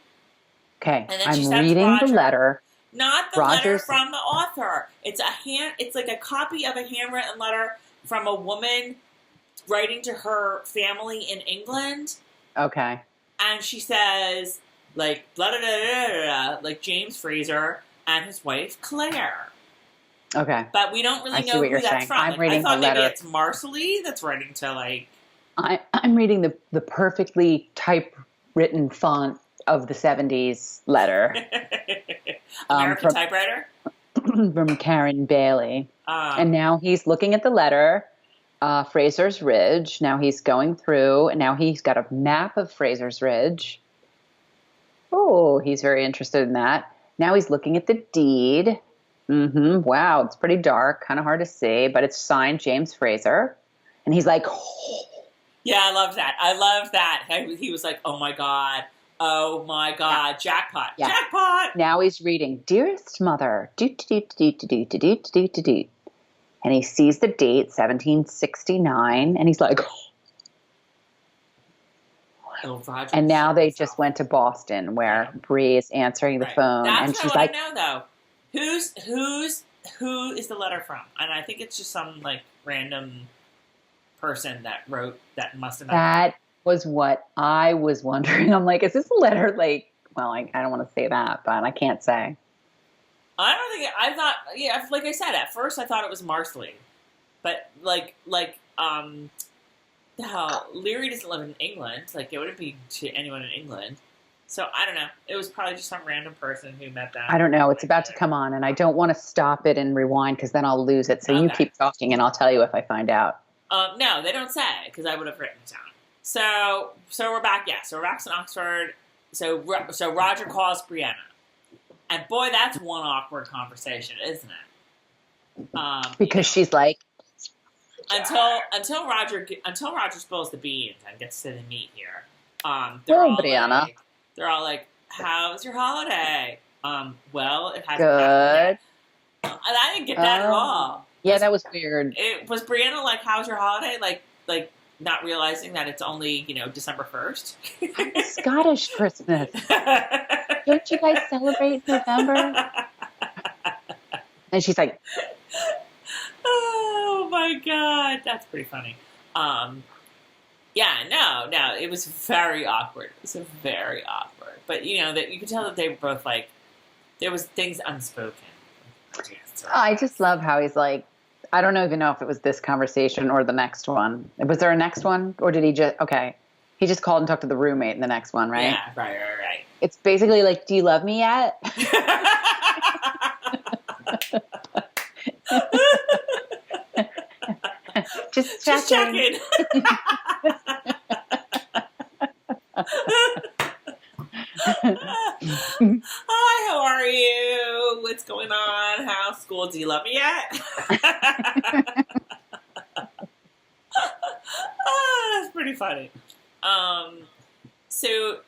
Okay, and then I'm reading the letter. Not the letter from the author. It's like a copy of a handwritten letter from a woman writing to her family in England. Okay. And she says, like, blah, blah, blah, blah, blah, like James Fraser and his wife Claire. Okay. But we don't really know who that's from. I'm reading I thought the letter. Maybe it's Marcelly that's writing to, like... I'm reading the perfectly typewritten font of the 70s letter. American typewriter? From Karen Bailey. And now he's looking at the letter, Fraser's Ridge. Now he's going through, and now he's got a map of Fraser's Ridge. Oh, he's very interested in that. Now he's looking at the deed. Wow, it's pretty dark, kind of hard to see, but it's signed James Fraser. And he's like, oh. Yeah, I love that. He was like, oh my God, jackpot, jackpot. Now he's reading, dearest mother, do-do-do-do-do-do-do-do-do-do. And he sees the date, 1769, and he's like, and now they just went to Boston, where Bree is answering the phone, That's and she's what like, I know, though. Who is the letter from? And I think it's just some, like, random person that wrote that must have been. That was what I was wondering. I'm like, is this a letter? Like, well, I don't want to say that, but I can't say. I thought, like I said, at first I thought it was Marcelly. But, Leary doesn't live in England. Like, it wouldn't be to anyone in England. So, I don't know. It was probably just some random person who met them. I don't know. It's about to come on, and I don't want to stop it and rewind because then I'll lose it. So you keep talking, and I'll tll you if I find out. No, they don't say, because I would have written it down. So we're back, So we're back in Oxford. So Roger calls Brianna. And boy, that's one awkward conversation, isn't it? Because she's like... Until Roger spills the beans and gets to the meat here. Brianna. They're all like, how's your holiday? Well, it hasn't good. And I didn't get that at all. Yeah, that was weird. Was Brianna like, how's your holiday? Like not realizing that it's only, December 1st? Scottish Christmas. Don't you guys celebrate November? And she's like... Oh my God, that's pretty funny. No, it was very awkward. It was very awkward. But that you could tell that they were both like, there was things unspoken. I just love how he's like, I don't even know if it was this conversation or the next one. Was there a next one, or did he just? Okay, he just called and talked to the roommate in the next one, right? Yeah, right. It's basically like, do you love me yet? Just checking. Hi, how are you? What's going on? How's school? Do you love me yet? That's pretty funny. So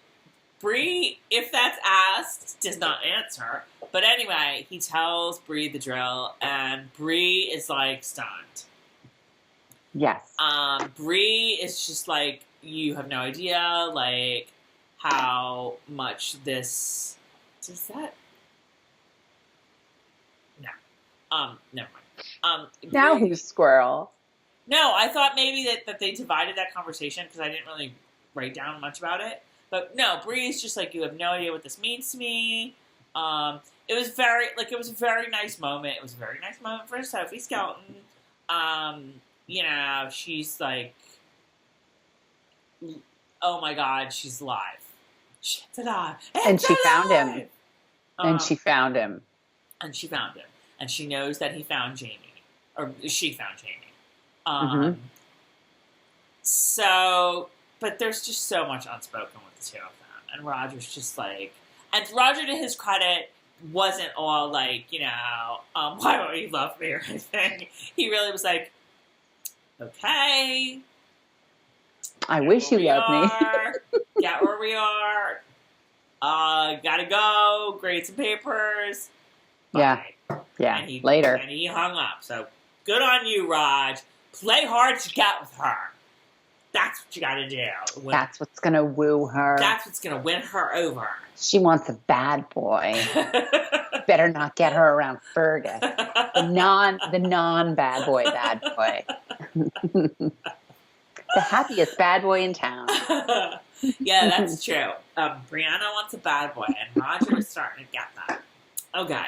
Bree, if that's asked, does not answer. But anyway, he tells Bree the drill, and Bree is like stunned. Yes. Bree is just like, you have no idea, like, how much this... Is that... No. Never mind. Now Bree, who's squirrel? No, I thought maybe that they divided that conversation because I didn't really write down much about it. But no, Bree is just like, you have no idea what this means to me. It was it was a very nice moment. It was a very nice moment for Sophie Skelton. You know, she's like, oh my God, she's alive. She's alive. And she found him. And she found him. And she found him. And she knows that he found Jamie. Or she found Jamie. So, but there's just so much unspoken with the two of them. And Roger's just like, and Roger, to his credit, wasn't all like, you know, why don't you love me or anything. He really was like, okay. I wish you loved me. Get where we are. Gotta go. Grade some papers. Bye. Yeah. And Later. And he hung up. So good on you, Raj. Play hard to get with her. That's what you gotta do. That's what's gonna woo her. That's what's gonna win her over. She wants a bad boy. Better not get her around Fergus. The non bad boy. The happiest bad boy in town. Yeah, that's true. Brianna wants a bad boy, and Roger is starting to get that. Okay.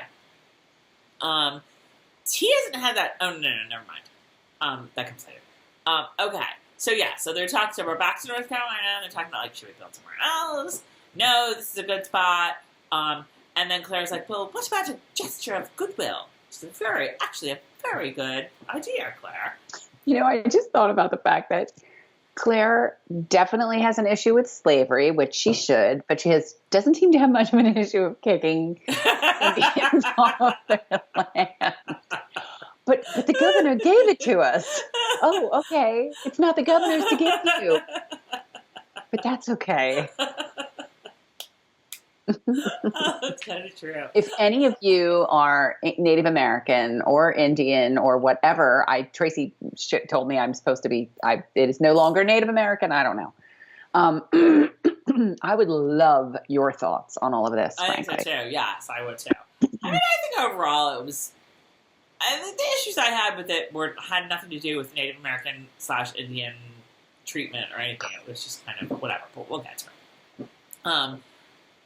He hasn't had that. Oh, no, never mind. That comes later. Okay. So, yeah, so they're talking, so we're back to North Carolina, they're talking about, like, should we build somewhere else? No, this is a good spot. And then Claire's like, well, what about a gesture of goodwill? Which is actually a very good idea, Claire. You know, I just thought about the fact that Claire definitely has an issue with slavery, which she should, but she doesn't seem to have much of an issue of kicking Indians off their land. But the governor gave it to us. Oh, okay. It's not the governor's to give you. But that's okay. That's kind of true. If any of you are Native American or Indian or whatever, Tracey told me I'm supposed to be, it is no longer Native American. I don't know. I would love your thoughts on all of this. I think so too. Yes, I would too. I mean, I think overall it was, I think the issues I had with it had nothing to do with Native American / Indian treatment or anything. It was just kind of whatever, but we'll get to it.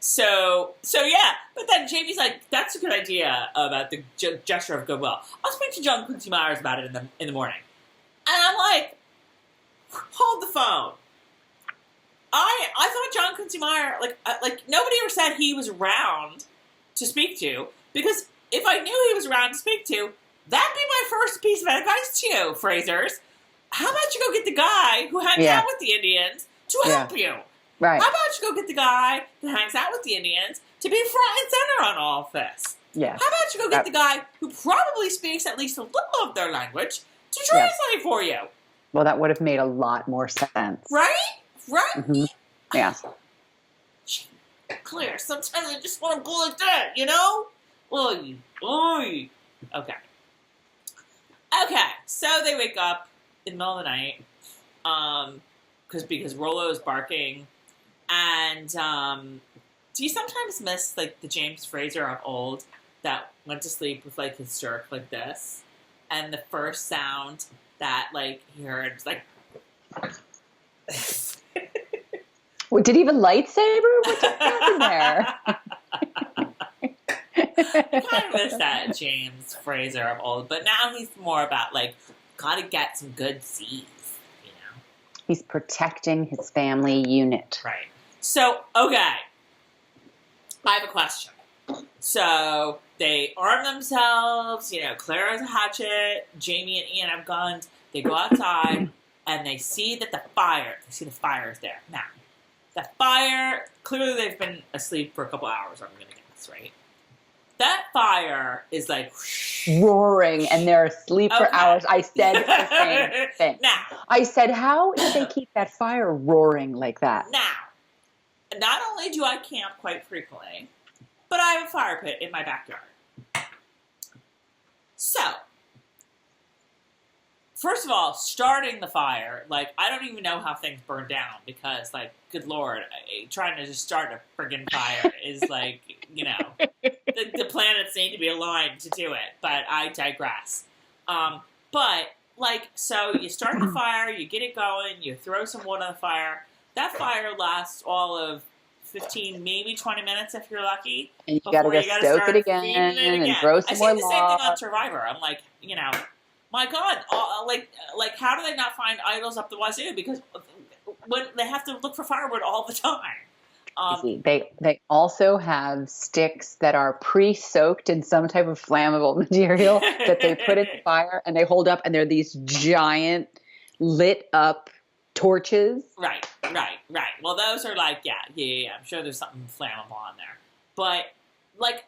So yeah, but then Jamie's like, that's a good idea about the gesture of goodwill. I'll speak to John Quincy Myers about it in the morning. And I'm like, hold the phone. I thought John Quincy Myers, like nobody ever said he was around to speak to, because if I knew he was around to speak to, that'd be my first piece of advice to you, Frasers. How about you go get the guy who hangs out with the Indians to help you? Right. How about you go get the guy that hangs out with the Indians to be front and center on all of this? Yeah. How about you go get the guy who probably speaks at least a little of their language to translate for you? Well, that would have made a lot more sense. Right? Right? Mm-hmm. Yeah. Claire, sometimes I just want to go like that, you know? Oy. Okay. Okay, so they wake up in the middle of the night because Rollo is barking. And do you sometimes miss, like, the James Fraser of old that went to sleep with, like, his jerk like this? And the first sound that, like, he heard was like... What, did he have a lightsaber? What's happening there? I kind of miss that James Fraser of old. But now he's more about, like, gotta get some good seeds, you know? He's protecting his family unit. Right. So, okay. I have a question. So, they arm themselves, you know, Claire has a hatchet, Jamie and Ian have guns, they go outside, and they see that the fire is there. Now, the fire, clearly they've been asleep for a couple hours, I'm going to guess, right? That fire is like... roaring, and they're asleep for hours. I said the same thing. Now, I said, how did they keep that fire roaring like that? Now, not only do I camp quite frequently, but I have a fire pit in my backyard. So, first of all, starting the fire, like, I don't even know how things burn down because, like, good Lord, trying to just start a friggin' fire is like, you know, the planets need to be aligned to do it, but I digress. But, like, so you start the fire, you get it going, you throw some wood on the fire. That fire lasts all of 15, maybe 20 minutes if you're lucky. And you gotta go stoke it again and throw some more I say the same thing on log. Survivor. I'm like, you know, my God, like how do they not find idols up the wazoo? Because when they have to look for firewood all the time. They also have sticks that are pre-soaked in some type of flammable material that they put in the fire and they hold up, and they're these giant lit up torches. Right. Well, those are like, yeah. I'm sure there's something flammable on there. But, like,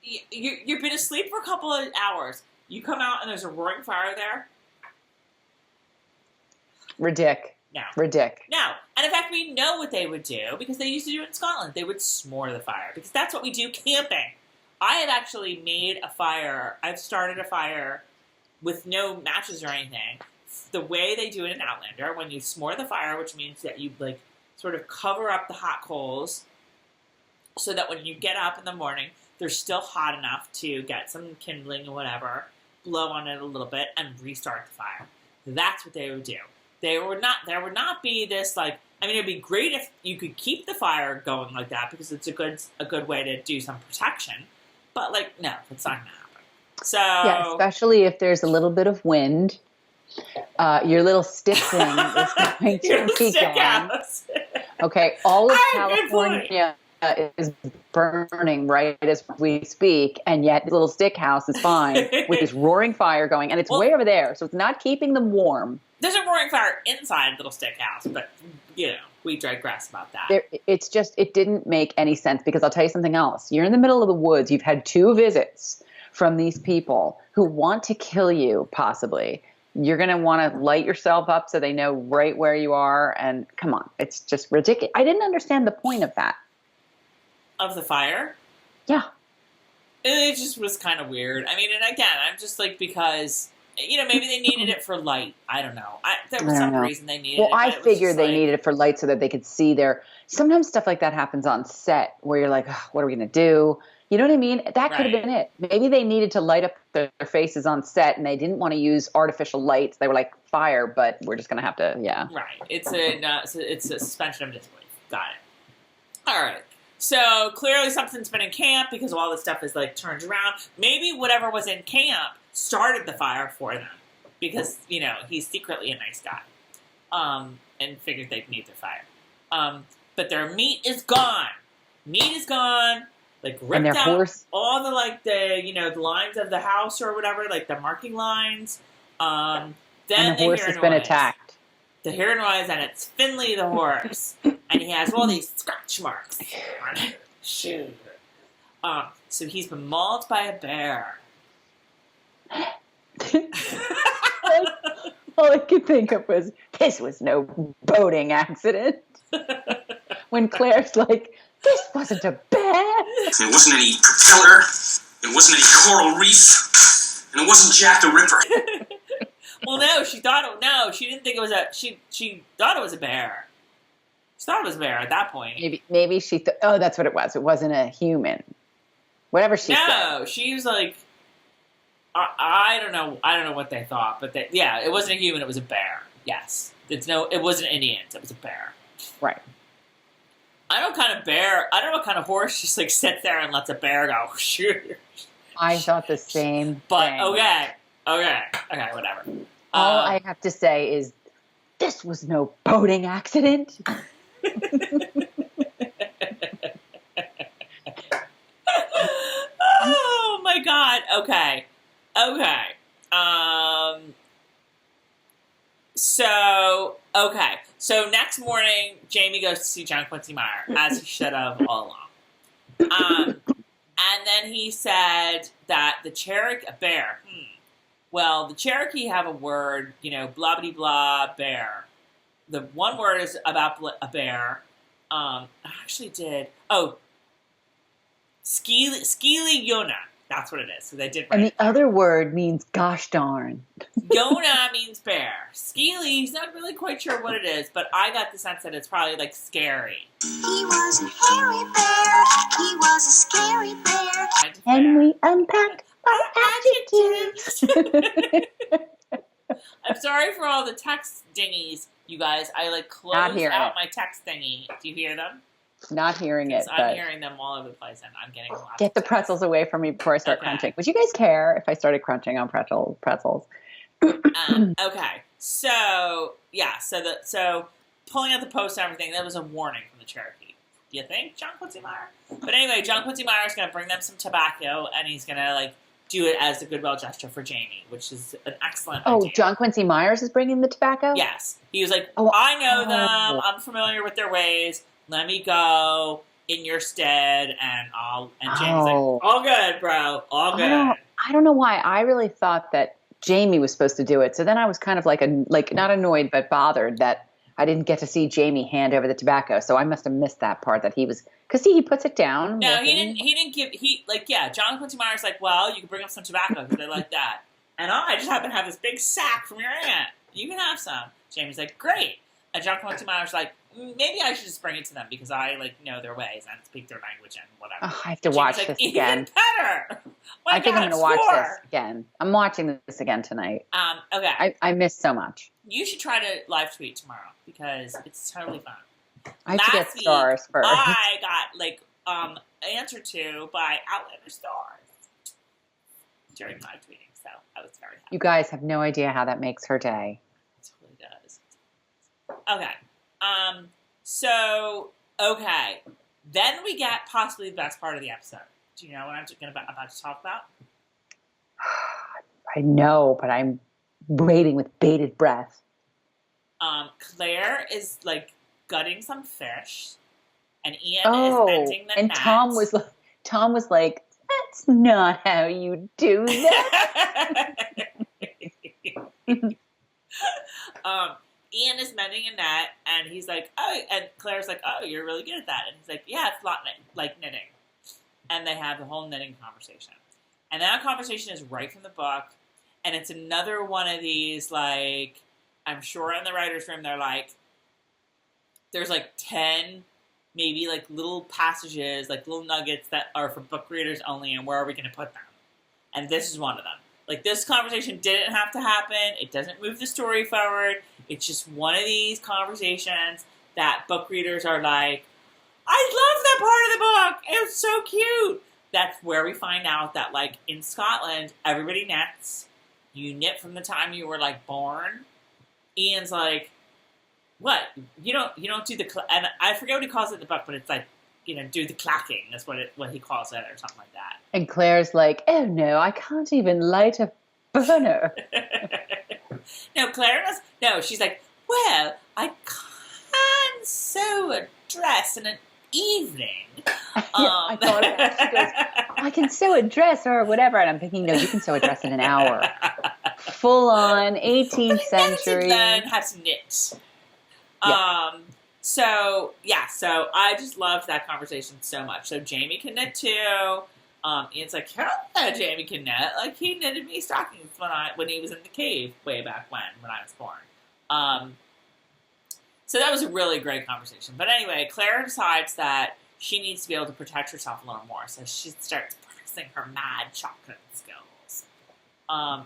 you've been asleep for a couple of hours. You come out and there's a roaring fire there. Ridic. No. And in fact, we know what they would do because they used to do it in Scotland. They would s'more the fire because that's what we do camping. I have actually made a fire. I've started a fire with no matches or anything. The way they do it in Outlander, when you s'more the fire, which means that you like sort of cover up the hot coals so that when you get up in the morning, they're still hot enough to get some kindling or whatever, blow on it a little bit, and restart the fire. That's what they would do. There would not be this like. I mean, it'd be great if you could keep the fire going like that because it's a good way to do some protection. But like, no, it's not gonna happen. So yeah, especially if there's a little bit of wind. Your little stick thing is going to be gone. Okay, all of California is burning right as we speak, and yet the little stick house is fine with this roaring fire going, and it's way over there, so it's not keeping them warm. There's a roaring fire inside Little Stick House, but, you know, we digress about that. It's just, it didn't make any sense, because I'll tell you something else. You're in the middle of the woods. You've had 2 visits from these people who want to kill you, possibly. You're going to want to light yourself up so they know right where you are, and come on. It's just ridiculous. I didn't understand the point of that. Of the fire? Yeah. It just was kind of weird. I mean, and again, I'm just like, because... You know, maybe they needed it for light. I don't know. There was some reason they needed it. Well, I figured they needed it for light so that they could see their... Sometimes stuff like that happens on set where you're like, oh, what are we going to do? You know what I mean? That could have been it. Maybe they needed to light up their faces on set and they didn't want to use artificial lights. They were like, fire, but we're just going to have to, yeah. Right. It's a suspension of disbelief. Got it. All right. So clearly something's been in camp because all this stuff is like turned around. Maybe whatever was in camp started the fire for them because, you know, he's secretly a nice guy and figured they'd need their fire. But their meat is gone. Meat is gone. Like ripped out all the like the, you know, the lines of the house or whatever, like the marking lines. Then and the horse has been attacked. They hear a noise and it's Finley the horse. And he has all these scratch marks on his shoe. So he's been mauled by a bear. All I could think of was, this was no boating accident. When Claire's like, this wasn't a bear. It wasn't any propeller. It wasn't any coral reef. And it wasn't Jack the Ripper. Well, no, she didn't think it was she thought it was a bear. She thought it was a bear at that point. Maybe she thought, oh, that's what it was. It wasn't a human. Whatever she said. No, she was like, I don't know what they thought, but it wasn't a human, it was a bear. Yes. It wasn't Indians, it was a bear. Right. I don't know what kind of horse just like sits there and lets a bear go, shoot. I thought the same but, thing. Okay, whatever. All I have to say is, this was no boating accident. Oh my God. Okay. So next morning, Jamie goes to see John Quincy Meyer, as he should have all along. And then he said that the Cherokee, a bear. Well, the Cherokee have a word, you know, blah, blah, blah, bear. The one word is about a bear. I actually did. Oh, Skili Yona. That's what it is. So they did write and the other word means gosh darn. Yona means bear. Skili, he's not really quite sure what it is, but I got the sense that it's probably like scary. He was a hairy bear. He was a scary bear. And we unpack our adjectives. I'm sorry for all the text dingies, you guys. I like closed out my text thingy. Do you hear them? not hearing it. I'm But hearing them all over the place, and I'm getting lots get the of pretzels away from me before I start Okay. crunching. Would you guys care if I started crunching on pretzels? Okay, so pulling out the post and everything, that was a warning from the Cherokee. You think, John Quincy Meyer? But anyway, John Quincy Meyer is going to bring them some tobacco, and he's going to do it as a goodwill gesture for Jamie, which is an excellent idea. John Quincy Myers is bringing the tobacco? Yes, he was like, Oh, I know them. oh. I'm familiar with their ways. Let me go in your stead, and Jamie's like, all good, bro, all good. I don't know why. I really thought that Jamie was supposed to do it. So then I was kind of like not annoyed, but bothered that I didn't get to see Jamie hand over the tobacco. So I must have missed that part that he was, because he puts it down. No, he didn't give, John Quincy Meyer's like, well, you can bring up some tobacco because they like that. And I just happen to have this big sack from your aunt. You can have some. Jamie's like, great. And John Quincy Meyer's like, maybe I should just bring it to them because I know their ways and speak their language and whatever. Oh, I have to watch this again. Even better. I think I'm going to watch this again. I'm watching this again tonight. Okay. I missed so much. You should try to live tweet tomorrow because it's totally fun. I have to get Starz first. I got answered to by Outlander Starz during live tweeting, so I was very happy. You guys have no idea how that makes her day. It totally does. Okay. Okay. Then we get possibly the best part of the episode. Do you know what I'm about to talk about? I know, but I'm waiting with bated breath. Claire is gutting some fish, and Ian is mending the net. Tom was like, "That's not how you do that." Ian is mending a net, and he's like, "Oh," and Claire's like, "Oh, you're really good at that." And he's like, "Yeah, it's a lot like knitting." And they have the whole knitting conversation, and that conversation is right from the book, and it's another one of these I'm sure in the writer's room they're like, there's 10 maybe little passages, little nuggets that are for book readers only, and where are we going to put them? And this is one of them. This conversation didn't have to happen. It doesn't move the story forward. It's just one of these conversations that book readers are like, I love that part of the book. It was so cute. That's where we find out that in Scotland, everybody knits. You knit from the time you were born. Ian's like, what? You don't do the and I forget what he calls it in the book, but it's do the clacking. That's what he calls it, or something like that. And Claire's like, oh no, I can't even light a burner. No, Claire does. No, she's like, well, I can sew a dress in an evening. I thought of that. She goes, I can sew a dress or whatever. And I'm thinking, no, you can sew a dress in an hour. Full on 18th century. Learn how to knit. Yeah. So I just loved that conversation so much. So Jamie can knit too. Ian's like, Jamie can knit. He knitted me stockings when he was in the cave way back when I was born. So that was a really great conversation. But anyway, Claire decides that she needs to be able to protect herself a little more. So she starts practicing her mad shotgun skills.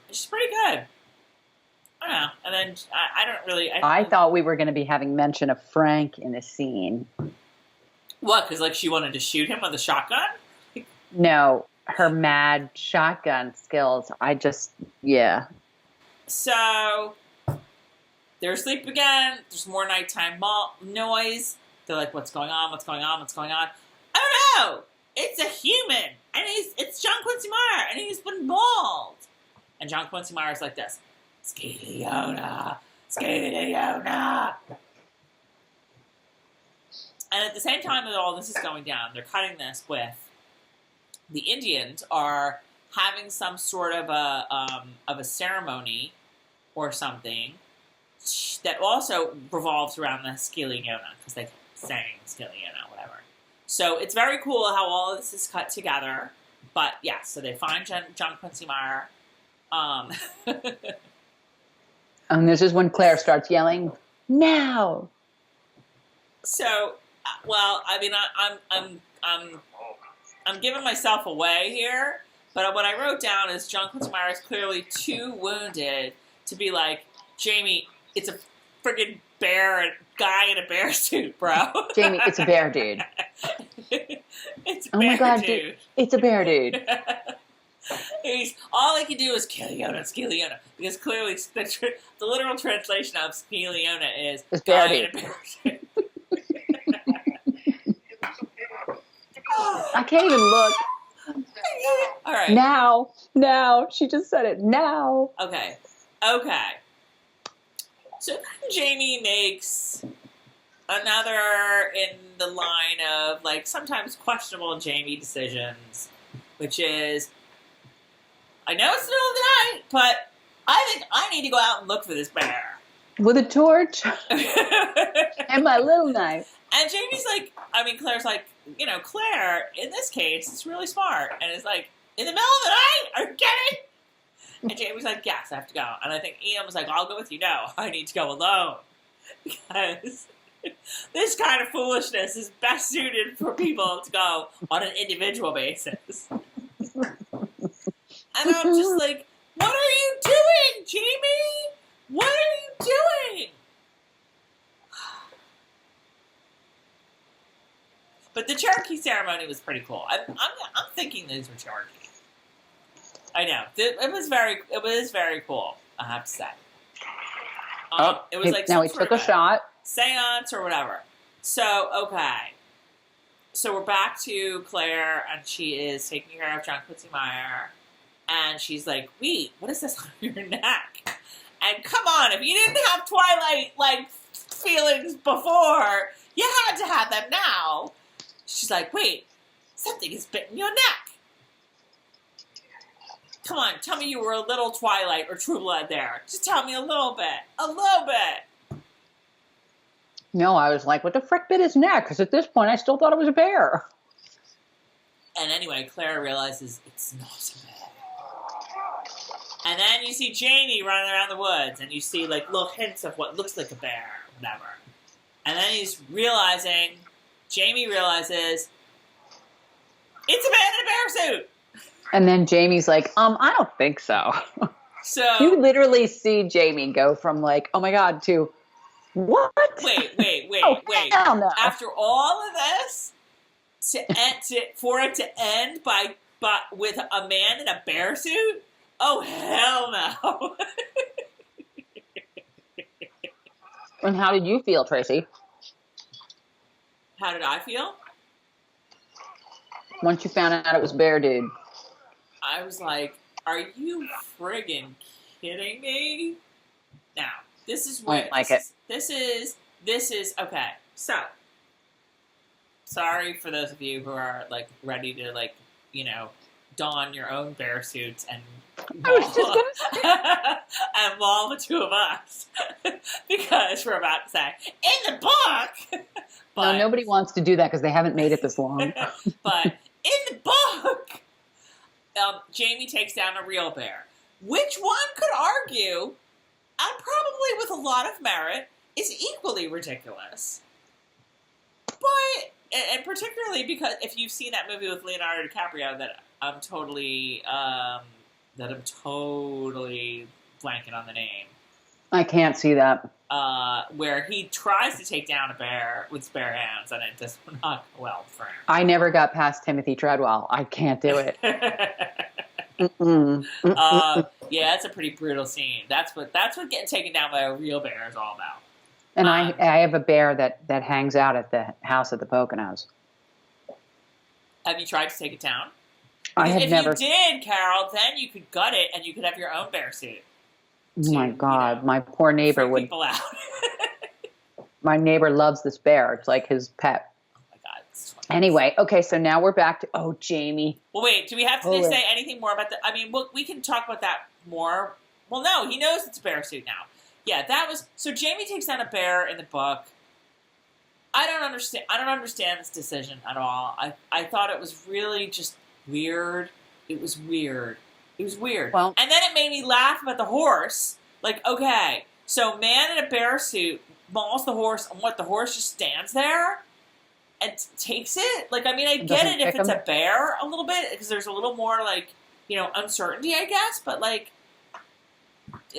She's pretty good. I don't know. And then I don't really... I thought we were going to be having mention of Frank in this scene. What? Because she wanted to shoot him with a shotgun? No, her mad shotgun skills. Yeah. So they're asleep again. There's more nighttime noise. They're like, what's going on? What's going on? What's going on? Oh no! It's a human! And it's John Quincy Meyer! And he's been mauled! And John Quincy Meyer's like this. Scaliona! Scaliona! And at the same time that all this is going down, they're cutting this with the Indians are having some sort of a ceremony or something that also revolves around the Scaliona, because they sang Scaliona, whatever. So it's very cool how all of this is cut together. But yeah, so they find John Quincy Meyer. And this is when Claire starts yelling, now! So, well, I mean, I'm giving myself away here, but what I wrote down is John Quincy Meyer is clearly too wounded to be like, Jamie, it's a friggin' guy in a bear suit, bro. Jamie, it's a bear, dude. Oh my bear God, dude. it's a bear dude. All he can do is Skeleona, because clearly the literal translation of Skeleona is It's guy bear in a dude. bear suit. I can't even look. All right. Now. She just said it. Now. Okay. So then Jamie makes another in the line of, like, sometimes questionable Jamie decisions, which is, I know it's the middle of the night, but I think I need to go out and look for this bear. With a torch And and my little knife. Jamie's like, Claire's like, Claire, in this case, is really smart. And it's like, in the middle of the night? Are you kidding? And Jamie's like, yes, I have to go. And I think Ian was like, I'll go with you. No, I need to go alone. Because this kind of foolishness is best suited for people to go on an individual basis. And I'm just like, what are you doing, Jamie? What are you doing? But the Cherokee ceremony was pretty cool. I'm thinking these were Cherokee. I know. It was very cool, I have to say. It was like now he took a shot. Seance or whatever. So, okay. So we're back to Claire, and she is taking care of John Quincy Meyer. And she's like, wait, what is this on your neck? And come on, if you didn't have Twilight, feelings before, you had to have them now. She's like, wait, something is bitten your neck. Come on, tell me you were a little Twilight or True Blood there. Just tell me a little bit. A little bit. No, I was like, what the frick bit his neck? Because at this point, I still thought it was a bear. And anyway, Claire realizes it's not a bear. And then you see Jamie running around the woods, and you see, little hints of what looks like a bear, whatever. And then Jamie realizes, it's a man in a bear suit! And then Jamie's like, I don't think so. So you literally see Jamie go from oh my God, to what? Wait. Oh, hell no. After all of this, for it to end with a man in a bear suit? Oh, hell no. And how did you feel, Tracy? How did I feel? Once you found out it was bear dude. I was like, are you friggin' kidding me? Now, this is what this is okay. So, sorry for those of you who are ready to don your own bear suits and and maul the two of us because we're about to say in the book. But, no, nobody wants to do that because they haven't made it this long. But in the book, Jamie takes down a real bear, which one could argue, and probably with a lot of merit, is equally ridiculous. But, and particularly because if you've seen that movie with Leonardo DiCaprio that I'm totally blanking on the name. I can't see that. Where he tries to take down a bear with bare hands, and it does not go well for him. I never got past Timothy Treadwell. I can't do it. Yeah, it's a pretty brutal scene. That's what getting taken down by a real bear is all about. And I have a bear that hangs out at the house at the Poconos. Have you tried to take it down? I have never. If you did, Carol, then you could gut it and you could have your own bear suit. Oh my God, my poor neighbor would. People out. My neighbor loves this bear. It's like his pet. Oh my God. Anyway, okay, so now we're back to Jamie. Well, wait. Do we have to say anything more about that? I mean, we can talk about that more. Well, no, he knows it's a bear suit now. Yeah, that was so. Jamie takes down a bear in the book. I don't understand this decision at all. I thought it was really just weird. It was weird. Well, and then it made me laugh about the horse. Okay, so man in a bear suit mauls the horse, and the horse just stands there and takes it? I get it if it's a bear a little bit, because there's a little more, uncertainty, I guess, but,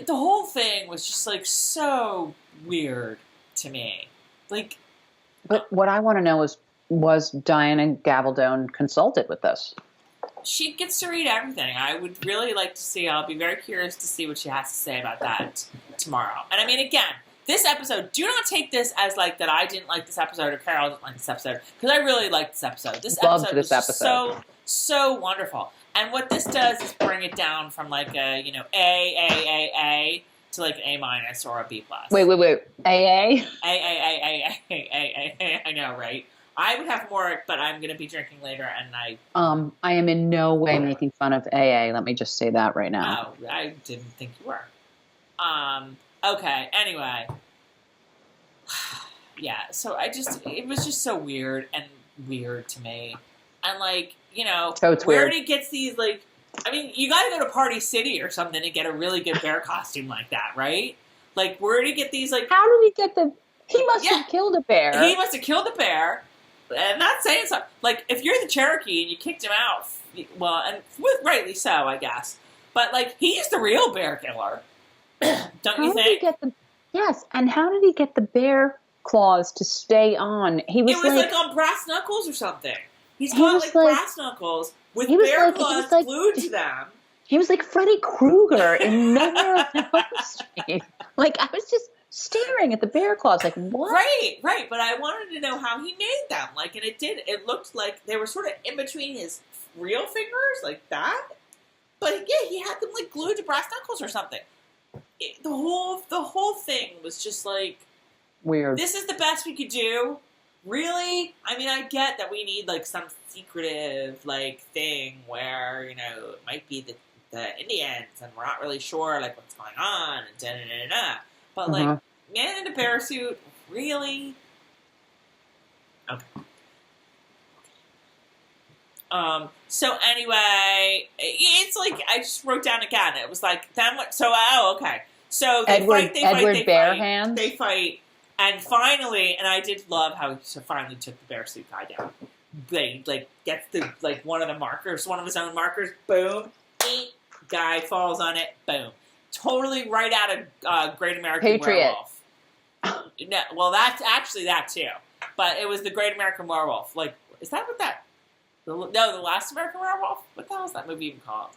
the whole thing was just, so weird to me. But what I want to know is, was Diana Gabaldon consulted with this? She gets to read everything. I would really like to see. I'll be very curious to see what she has to say about that tomorrow. And I mean, again, this episode, do not take this as like that I didn't like this episode or Carol didn't like this episode, because I really liked this episode. Loved this was episode. so wonderful. And what this does is bring it down from like a, A to like an A minus or a B plus. Wait. AA? A. I know, right? I would have more, but I'm going to be drinking later, and I am in no way making fun of AA. Let me just say that right now. Oh, I didn't think you were. Okay, anyway. Yeah, so it was just so weird to me. And like, So it's where weird. he gets these, like, I mean, you got to go to Party City or something to get a really good bear costume like that, right? Like, where did he get these, like... How did he get he must have killed a bear. He must have killed a bear. I'm not saying something. Like, if you're the Cherokee and you kicked him out, well, and rightly so, I guess. But, like, he's the real bear killer. Don't you think? Yes, and how did he get the bear claws to stay on? It was like on brass knuckles or something. He's got, like, brass knuckles with bear claws glued to them. He was like Freddy Krueger in Nightmare on Elm Street. Like, I was just staring at the bear claws, like, what? Right. But I wanted to know how he made them. Like, and it looked like they were sort of in between his real fingers, like that. But yeah, he had them like glued to brass knuckles or something. The whole thing was just like weird. This is the best we could do. Really? I mean, I get that we need like some secretive like thing where it might be the Indians and we're not really sure like what's going on and da. But like, man in a bear suit, really? Okay. So anyway, it's like I just wrote down again. It was like then what? So okay. So they fight, and finally, and I did love how he finally took the bear suit guy down. They like gets the like one of his own markers. Boom, guy falls on it. Boom, totally right out of Great American Werewolf. No, well, that's actually that too, but it was the Great American Werewolf. Like, is that what that? The Last American Werewolf. What the hell is that movie even called?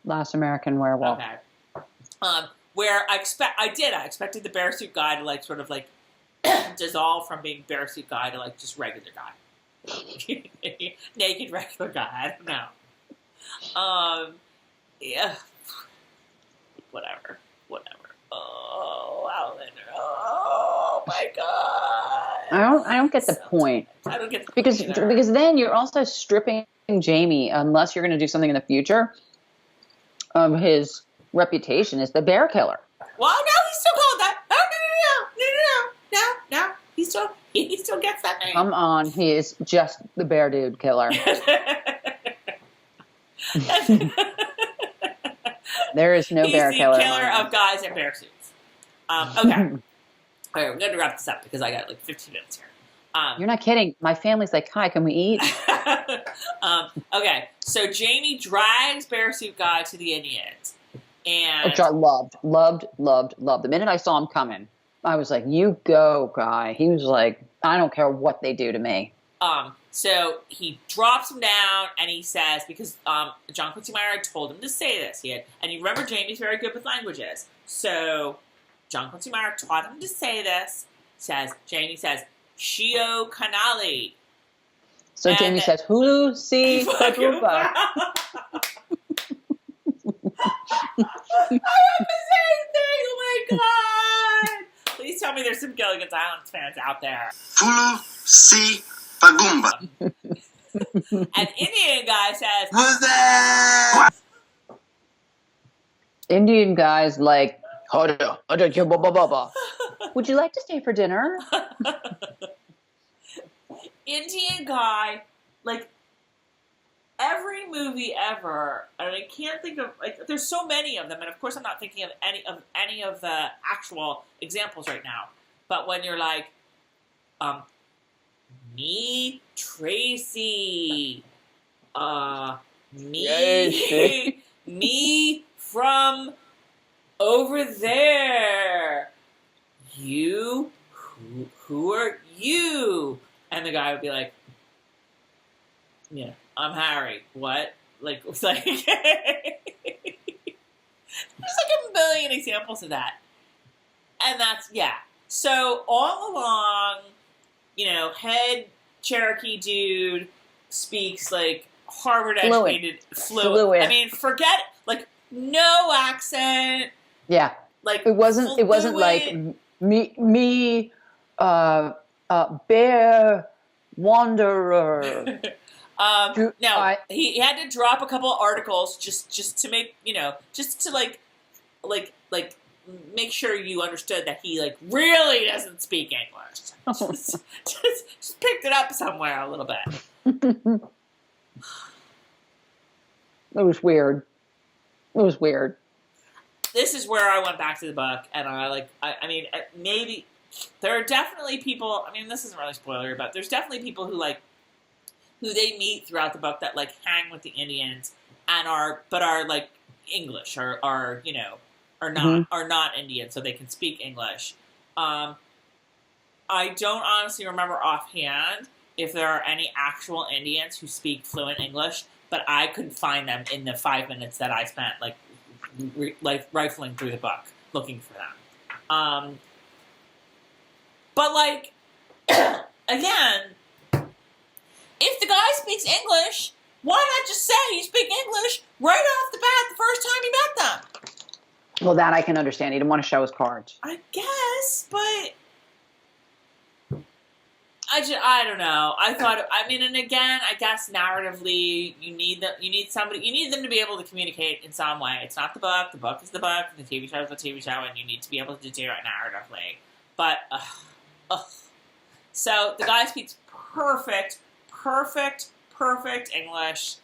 Last American Werewolf. Okay. Where I expected the bear suit guy to like sort of like dissolve from being bear suit guy to like just regular guy, naked regular guy. I don't know. Yeah. Whatever. Oh, Outlander. Oh my God. I don't get the point. I don't get the point either. Because then you're also stripping Jamie, unless you're going to do something in the future, of his reputation as the bear killer. Well, no, he's still called that. Oh, no. He still gets that name. Come on, he is just the bear dude killer. There is no bear killer. He's the killer of guys in bear suits. Okay. All right, we're going to wrap this up because I got like 15 minutes here. You're not kidding. My family's like, hi, can we eat? Okay, so Jamie drags bear suit guy to the Indians. Which I loved. The minute I saw him coming, I was like, you go, guy. He was like, I don't care what they do to me. So he drops him down and he says, because John Quincy Meyer told him to say this. And you remember Jamie's very good with languages. So John Quincy Meyer taught him to say this. Jamie says, Shio Kanali. So Jamie says, Hulu si Paduba. I have the same thing. Oh my God! Please tell me there's some Gilligan's Island fans out there. Fulu si Pagumba. An Indian guy says, Who's that? Indian guy's like, would you like to stay for dinner? Indian guy, like, every movie ever, and I can't think of, like, there's so many of them, and of course I'm not thinking of any of the actual examples right now, but when you're like, me, Tracey, me from over there, you, who are you? And the guy would be like, Yeah. I'm Harry. What? Like, it's like, there's like a million examples of that. And that's, yeah. So all along, head Cherokee dude speaks like Harvard educated fluent. I mean, forget, like, no accent. Yeah. Like, it wasn't like me, bear wanderer. No, he had to drop a couple of articles just to make, just to like make sure you understood that he like really doesn't speak English. Just picked it up somewhere a little bit. It was weird. This is where I went back to the book, and I mean, maybe there are definitely people. I mean, this isn't really spoilery, but there's definitely people who they meet throughout the book that like hang with the Indians and are like English or are not Indian, so they can speak English. I don't honestly remember offhand if there are any actual Indians who speak fluent English, but I couldn't find them in the 5 minutes that I spent rifling through the book looking for them. But like again, if the guy speaks English, why not just say you speak English right off the bat the first time you met them? Well, that I can understand. He didn't want to show his cards. I guess, but I don't know. And again, I guess narratively, you need them to be able to communicate in some way. It's not the book. The book is the book. The TV show is the TV show, and you need to be able to do it narratively. But, so the guy speaks perfect English.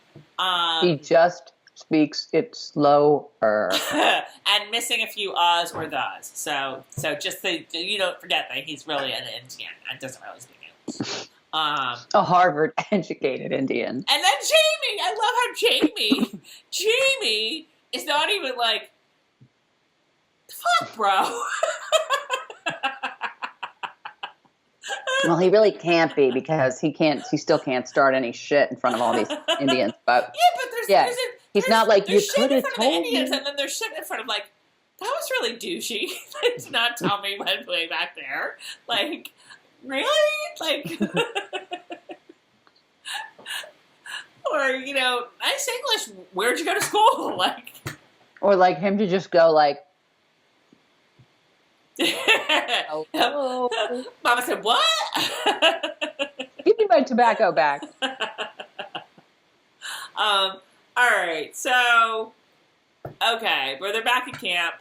He just speaks it slower. And missing a few uhs or thus. So just so you don't forget that he's really an Indian and doesn't really speak English. A Harvard-educated Indian. And then Jamie! I love how Jamie is not even like, fuck, bro. Well, he really can't be because he still can't start any shit in front of all these Indians. But yeah, but he's not like, you could have told me. And then there's shit in front of like, that was really douchey. To not tell me when way back there. Like, really? Like, or, nice English. Where'd you go to school? Like, or like him to just go like, oh. Mama said, what? Give me my tobacco back. All right, so, okay, but they're back at camp.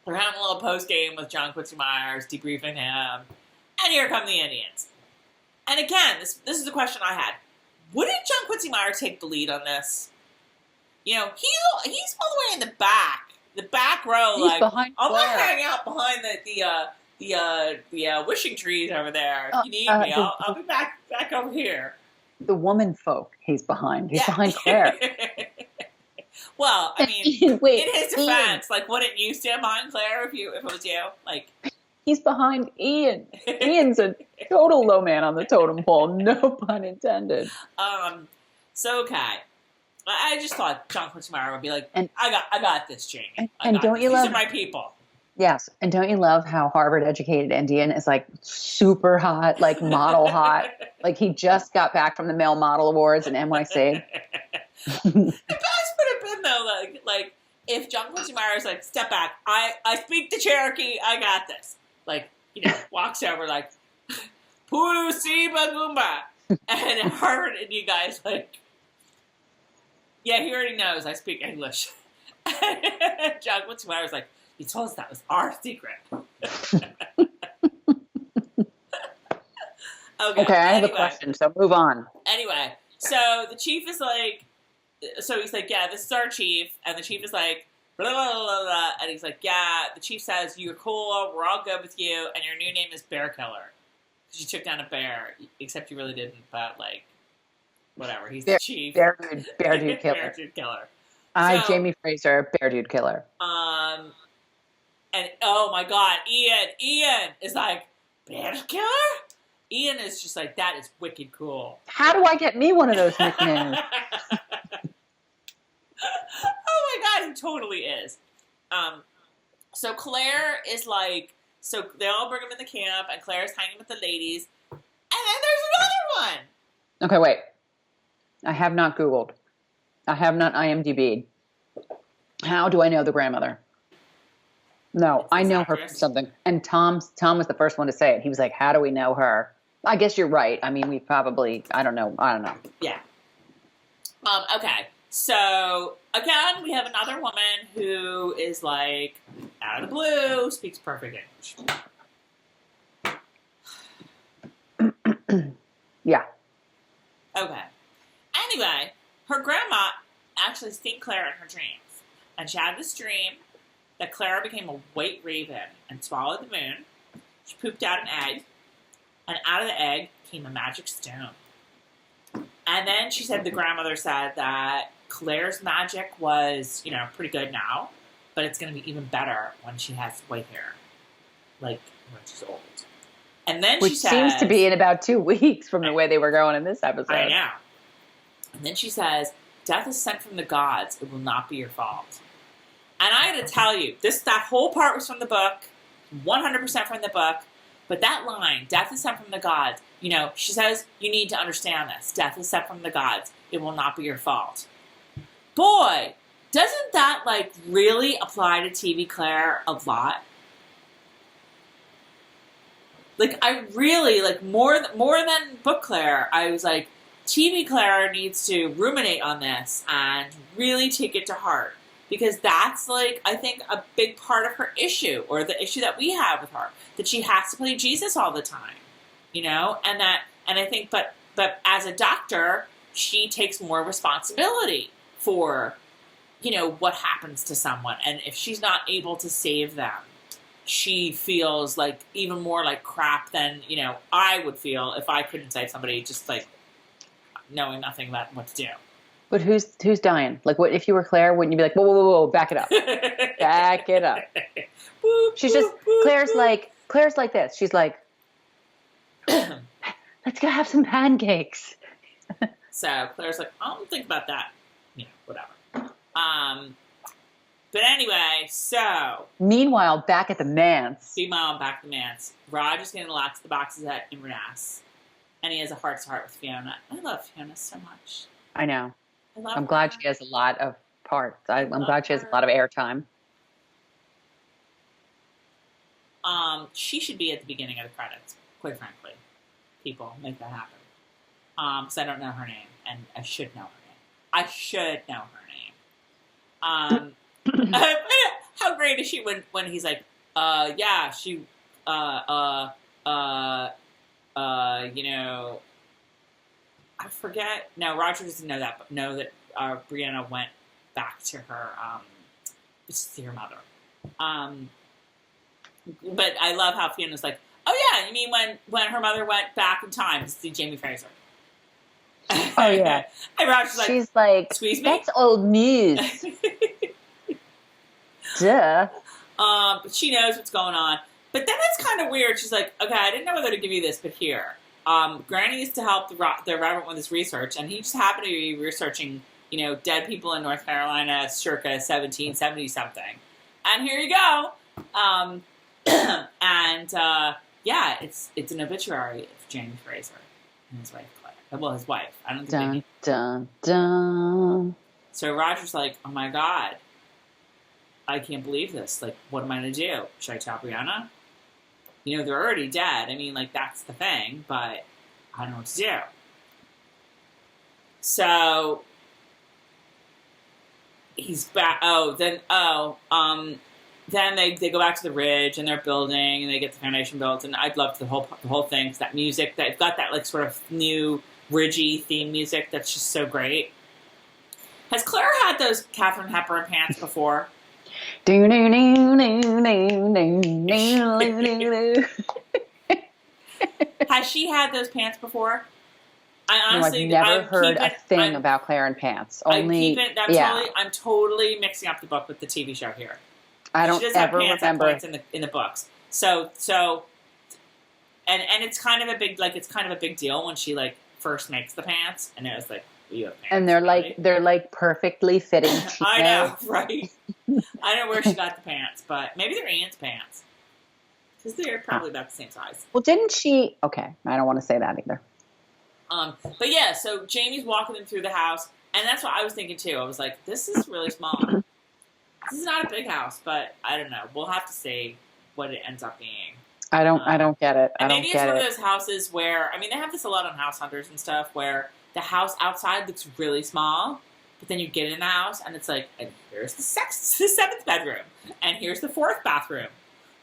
They're having a little post-game with John Quincy Myers, debriefing him, and here come the Indians. And again, this is the question I had. Wouldn't John Quincy Myers take the lead on this? He's all the way in the back row. He's behind I'm Claire. gonna hang out behind the wishing trees over there. If you need me, I'll be back over here. The woman folk he's behind. He's behind Claire. Well, I mean, Wait, in his defense, like, wouldn't you stand behind Claire if it was you? Like, he's behind Ian. Ian's a total low man on the totem pole. No pun intended. So okay. I just thought John Quincy Myers would be like, I got this, Jamie. And don't you love... These are my people. Yes, and don't you love how Harvard-educated Indian is like super hot, like model hot? Like he just got back from the Male Model Awards in NYC. The best would have been though, like if John Quincy Myers like, step back, I speak the Cherokee, I got this. Like, walks over like, Pulu Siba Goomba, and Harvard and you guys like, yeah, he already knows I speak English. John Quincy Myers like, you told us that was our secret. Okay, I have a question, so move on. Anyway, so the chief is like, so he's like, yeah, this is our chief, and the chief is like, blah, blah, blah, blah, blah, and he's like, yeah, the chief says, you're cool, we're all good with you, and your new name is Bear Killer. Because you took down a bear, except you really didn't, but like, whatever, he's the chief. Bear dude killer. Bear dude killer. Jamie Fraser, Bear dude killer. And oh my god, Ian is like, Bear killer? Ian is just like, that is wicked cool. How do I get me one of those nicknames? Oh my god, he totally is. So Claire is like, so they all bring him in the camp, and Claire's hanging with the ladies, and then there's another one. Okay, wait. I have not Googled. I have not IMDb'd. How do I know the grandmother? No, I know her from something. And Tom was the first one to say it. He was like, how do we know her? I guess you're right. I mean, we probably, I don't know. Yeah. Okay. So, again, we have another woman who is like, out of the blue, speaks perfect English. Yeah. Okay. Anyway, her grandma actually seen Claire in her dreams. And she had this dream that Clara became a white raven and swallowed the moon. She pooped out an egg. And out of the egg came a magic stone. And then she said the grandmother said that Claire's magic was, pretty good now. But it's going to be even better when she has white hair. Like, when she's old. And then Which she says... Which seems to be in about 2 weeks from the way they were going in this episode. I know. And then she says, death is sent from the gods. It will not be your fault. And I had to tell you, that whole part was from the book, 100% from the book. But that line, death is sent from the gods, she says, you need to understand this. Death is sent from the gods. It will not be your fault. Boy, doesn't that, really apply to TV Claire a lot? I really, more than book Claire, I was like, TV Claire needs to ruminate on this and really take it to heart. Because that's, I think a big part of her issue, or the issue that we have with her, that she has to play Jesus all the time, and I think, but as a doctor, she takes more responsibility for, what happens to someone, and if she's not able to save them, she feels even more like crap than, I would feel if I couldn't save somebody, just knowing nothing about what to do. But who's dying? What if you were Claire? Wouldn't you be like, whoa, back it up, back it up? She's just Claire's like this. She's like, let's go have some pancakes. So Claire's like, I don't think about that. Whatever. But anyway, so meanwhile, back at the manse. Roger's getting lots of the boxes at Inverness, and he has a heart-to-heart with Fiona. I love Fiona so much. I know. I'm her. glad she has a lot of parts. I'm glad she has a lot of airtime. She should be at the beginning of the credits, quite frankly. People, make that happen. Because I don't know her name, and I should know her name. How great is she when he's like, yeah, she, I forget. No, Roger doesn't know that, but know that Brianna went back to her, to see her mother. But I love how Fiona's like, oh yeah, you mean when her mother went back in time to see Jamie Fraser? Oh yeah. And Roger's like, she's like, excuse me? That's old news. Duh. But she knows what's going on. But then it's kind of weird. She's like, okay, I didn't know whether to give you this, but here. Granny used to help the Reverend with his research, and he just happened to be researching, dead people in North Carolina circa 1770-something. And here you go. Yeah, it's an obituary of Jamie Fraser and his wife, Claire. Well, his wife. I don't think dun. So Roger's like, oh my God, I can't believe this. What am I going to do? Should I tell Brianna? They're already dead. I mean, that's the thing, but I don't know what to do. So he's back. Then they go back to the ridge and they're building and they get the foundation built. And I'd love the whole thing. Cause that music, they've got that sort of new ridgy theme music that's just so great. Has Claire had those Katharine Hepburn pants before? Has she had those pants before? I honestly, no, I've never heard a thing about Claire and pants. Only, I'm totally mixing up the book with the TV show here. I don't she does ever have pants remember at points in the books. So and it's kind of a big deal when she like first makes the pants, and it was like, you have pants, And they're right? like perfectly fitting chinos. I know, right? I don't know where she got the pants, but maybe they're Anne's pants because they're probably about the same size. Well, didn't she? Okay, I don't want to say that either. But yeah, so Jamie's walking them through the house, and that's what I was thinking too. I was like, this is really small. This is not a big house, but I don't know. We'll have to see what it ends up being. I don't get it. I And don't maybe it's get one it. of those houses where, I mean, they have this a lot on House Hunters and stuff, where the house outside looks really small, but then you get in the house, and it's like, and here's the seventh bedroom, and here's the fourth bathroom,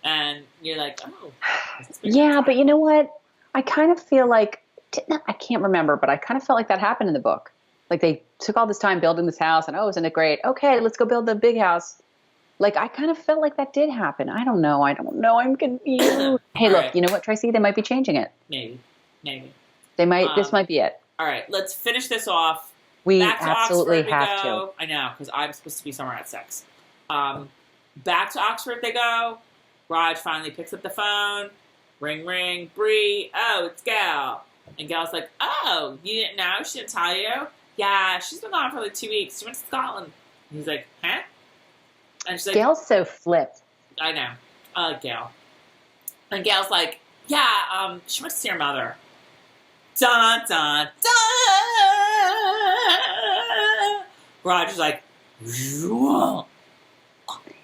and you're like, oh. This is big. Yeah, but you know what? I kind of feel like, I can't remember, but I kind of felt like that happened in the book. Like they took all this time building this house, and isn't it great? Okay, let's go build the big house. Like, I kind of felt like that did happen. I don't know. I'm confused. Hey, All look, right. you know what, Tracey? They might be changing it. Maybe. They might. This might be it. All right, let's finish this off. We Back to absolutely Oxford we have go. I know, because I'm supposed to be somewhere at 6. Back to Oxford they go. Raj finally picks up the phone. Ring, ring. Bree. Oh, it's Gal. And Gal's like, oh, you didn't know? She didn't tell you? Yeah, she's been gone for like 2 weeks. She went to Scotland. And he's like, huh? And she's like, Gail's so flipped. I know. I like Gail. And Gail's like, yeah, she went to see her mother. Dun, dun, dun! Roger's like, whoa.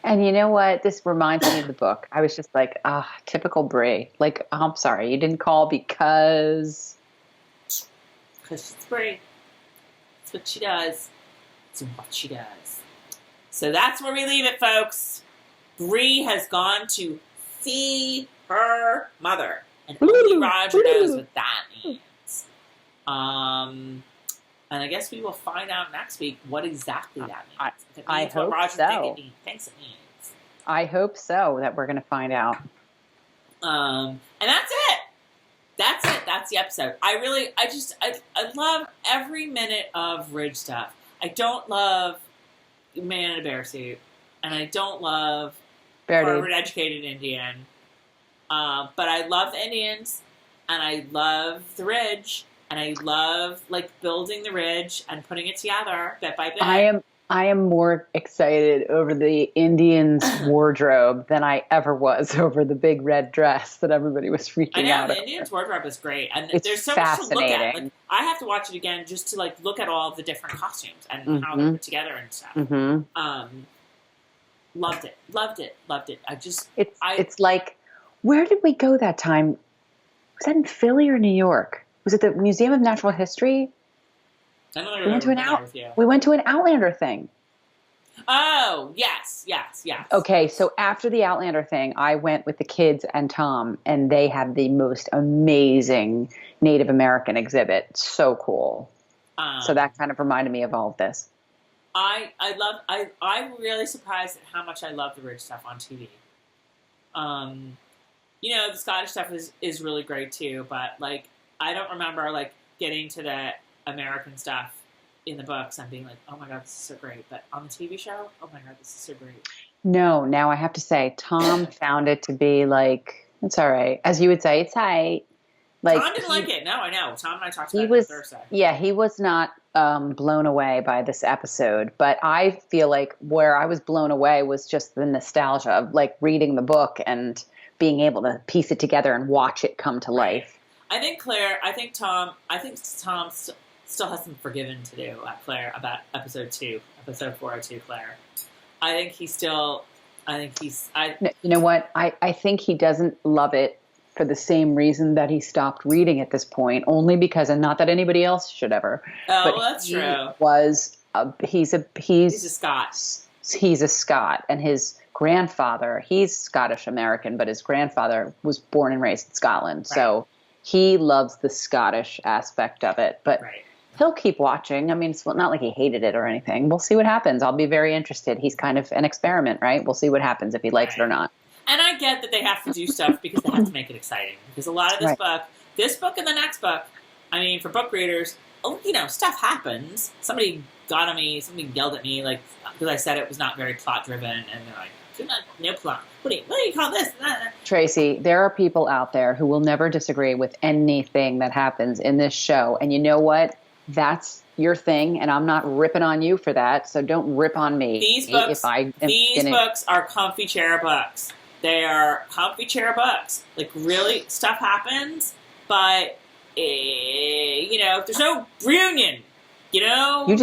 And you know what? This reminds me of the book. I was just like, typical Brie. Like, I'm sorry, you didn't call because Because she's Brie. That's what she does. It's what she does. So that's where we leave it, folks. Bree has gone to see her mother. And only Roger knows what that means. And I guess we will find out next week what exactly that means. If it means I what hope Roger so. thinks it means. I hope so that we're going to find out. And that's it. That's it. That's the episode. I love every minute of Ridge stuff. I don't love Man in a Bear Suit, and I don't love Harvard-educated Indian. But I love the Indians, and I love the Ridge, and I love like building the Ridge and putting it together bit by bit. I am more excited over the Indians' wardrobe than I ever was over the big red dress that everybody was freaking out the over. Indians' wardrobe is great, and It's there's so much to look at. fascinating. Like, I have to watch it again just to like look at all of the different costumes and how Mm-hmm. they're put together and stuff. Mm-hmm. Loved it. It's like, where did we go that time? Was that in Philly or New York? Was it the Museum of Natural History? I don't We went to remember with you. we went to an Outlander thing. Oh, yes. Okay, so after the Outlander thing, I went with the kids and Tom, and they had the most amazing Native American exhibit. So cool. So that kind of reminded me of all of this. I'm really surprised at how much I love the Ridge stuff on TV. The Scottish stuff is really great too, but like I don't remember like getting to the American stuff in the books and being like, oh my god, this is so great. But on the TV show, oh my god, this is so great. No, now I have to say, Tom found it to be like, it's all right. As you would say, it's right. Like, Tom didn't like it. No, I know. Tom and I talked He about it was, on Thursday. yeah, he was not blown away by this episode, but I feel like where I was blown away was just the nostalgia of like reading the book and being able to piece it together and watch it come to life. I think Tom still has some forgiving to do at Claire about episode 402, Claire. You know what? I think he doesn't love it for the same reason that he stopped reading at this point, only because, and not that anybody else should ever. Oh, but well, that's true. He's a Scot. He's a Scot, and his grandfather, he's Scottish American, but his grandfather was born and raised in Scotland. Right. So he loves the Scottish aspect of it, but he'll keep watching. I mean, it's not like he hated it or anything. We'll see what happens. I'll be very interested. He's kind of an experiment, right? We'll see what happens if he likes it or not. And I get that they have to do stuff because they have to make it exciting. Because a lot of this book and the next book, I mean, for book readers, stuff happens. Somebody got on me, somebody yelled at me, like, because I said it was not very plot driven, and they're like, No plot. What do you call this? Tracey, there are people out there who will never disagree with anything that happens in this show. And you know what? That's your thing, and I'm not ripping on you for that, so don't rip on me. These books are comfy chair books. They are comfy chair books. Like, really, stuff happens, but, there's no reunion, You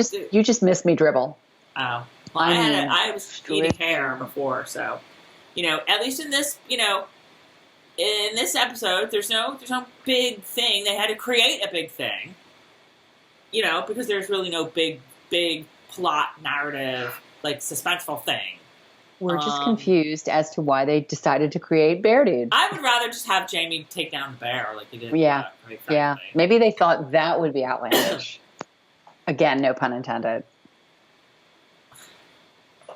just missed me dribble. Oh. Well, I was eating hair before, so, at least in this, in this episode, there's no big thing. They had to create a big thing. Because there's really no big plot, narrative, like, suspenseful thing. We're just confused as to why they decided to create Bear Dude. I would rather just have Jamie take down the bear like he did. Yeah. Maybe they thought that would be outlandish. Again, no pun intended.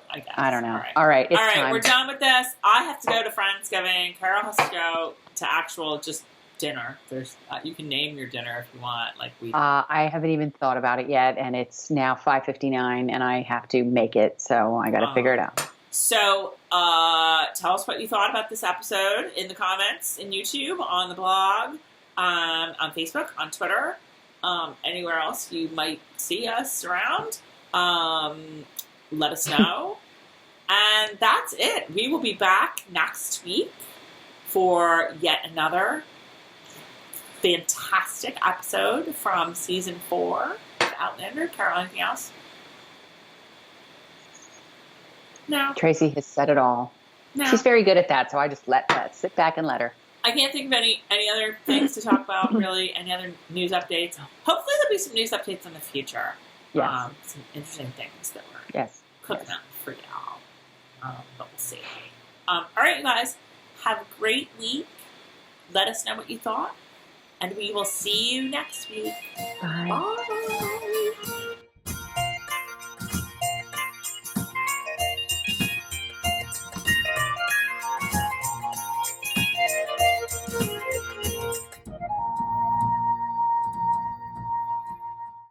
I guess. I don't know. All right, it's time. We're done with this. I have to go to Friendsgiving. Carol has to go to actual just dinner. There's you can name your dinner if you want. Like I haven't even thought about it yet, and it's now 5:59, and I have to make it, so I got to figure it out. So tell us what you thought about this episode in the comments in YouTube, on the blog, on Facebook, on Twitter, anywhere else you might see us around. Let us know. And that's it. We will be back next week for yet another fantastic episode from season 4 of Outlander. Carol, anything else? No. Tracey has said it all. No. She's very good at that, so I just sit back and let her. I can't think of any other things to talk about, really. Any other news updates? Hopefully there'll be some news updates in the future. Yes. Some interesting things that we're cooking up for y'all. But we'll see. All right, you guys. Have a great week. Let us know what you thought. And we will see you next week. Bye. Bye.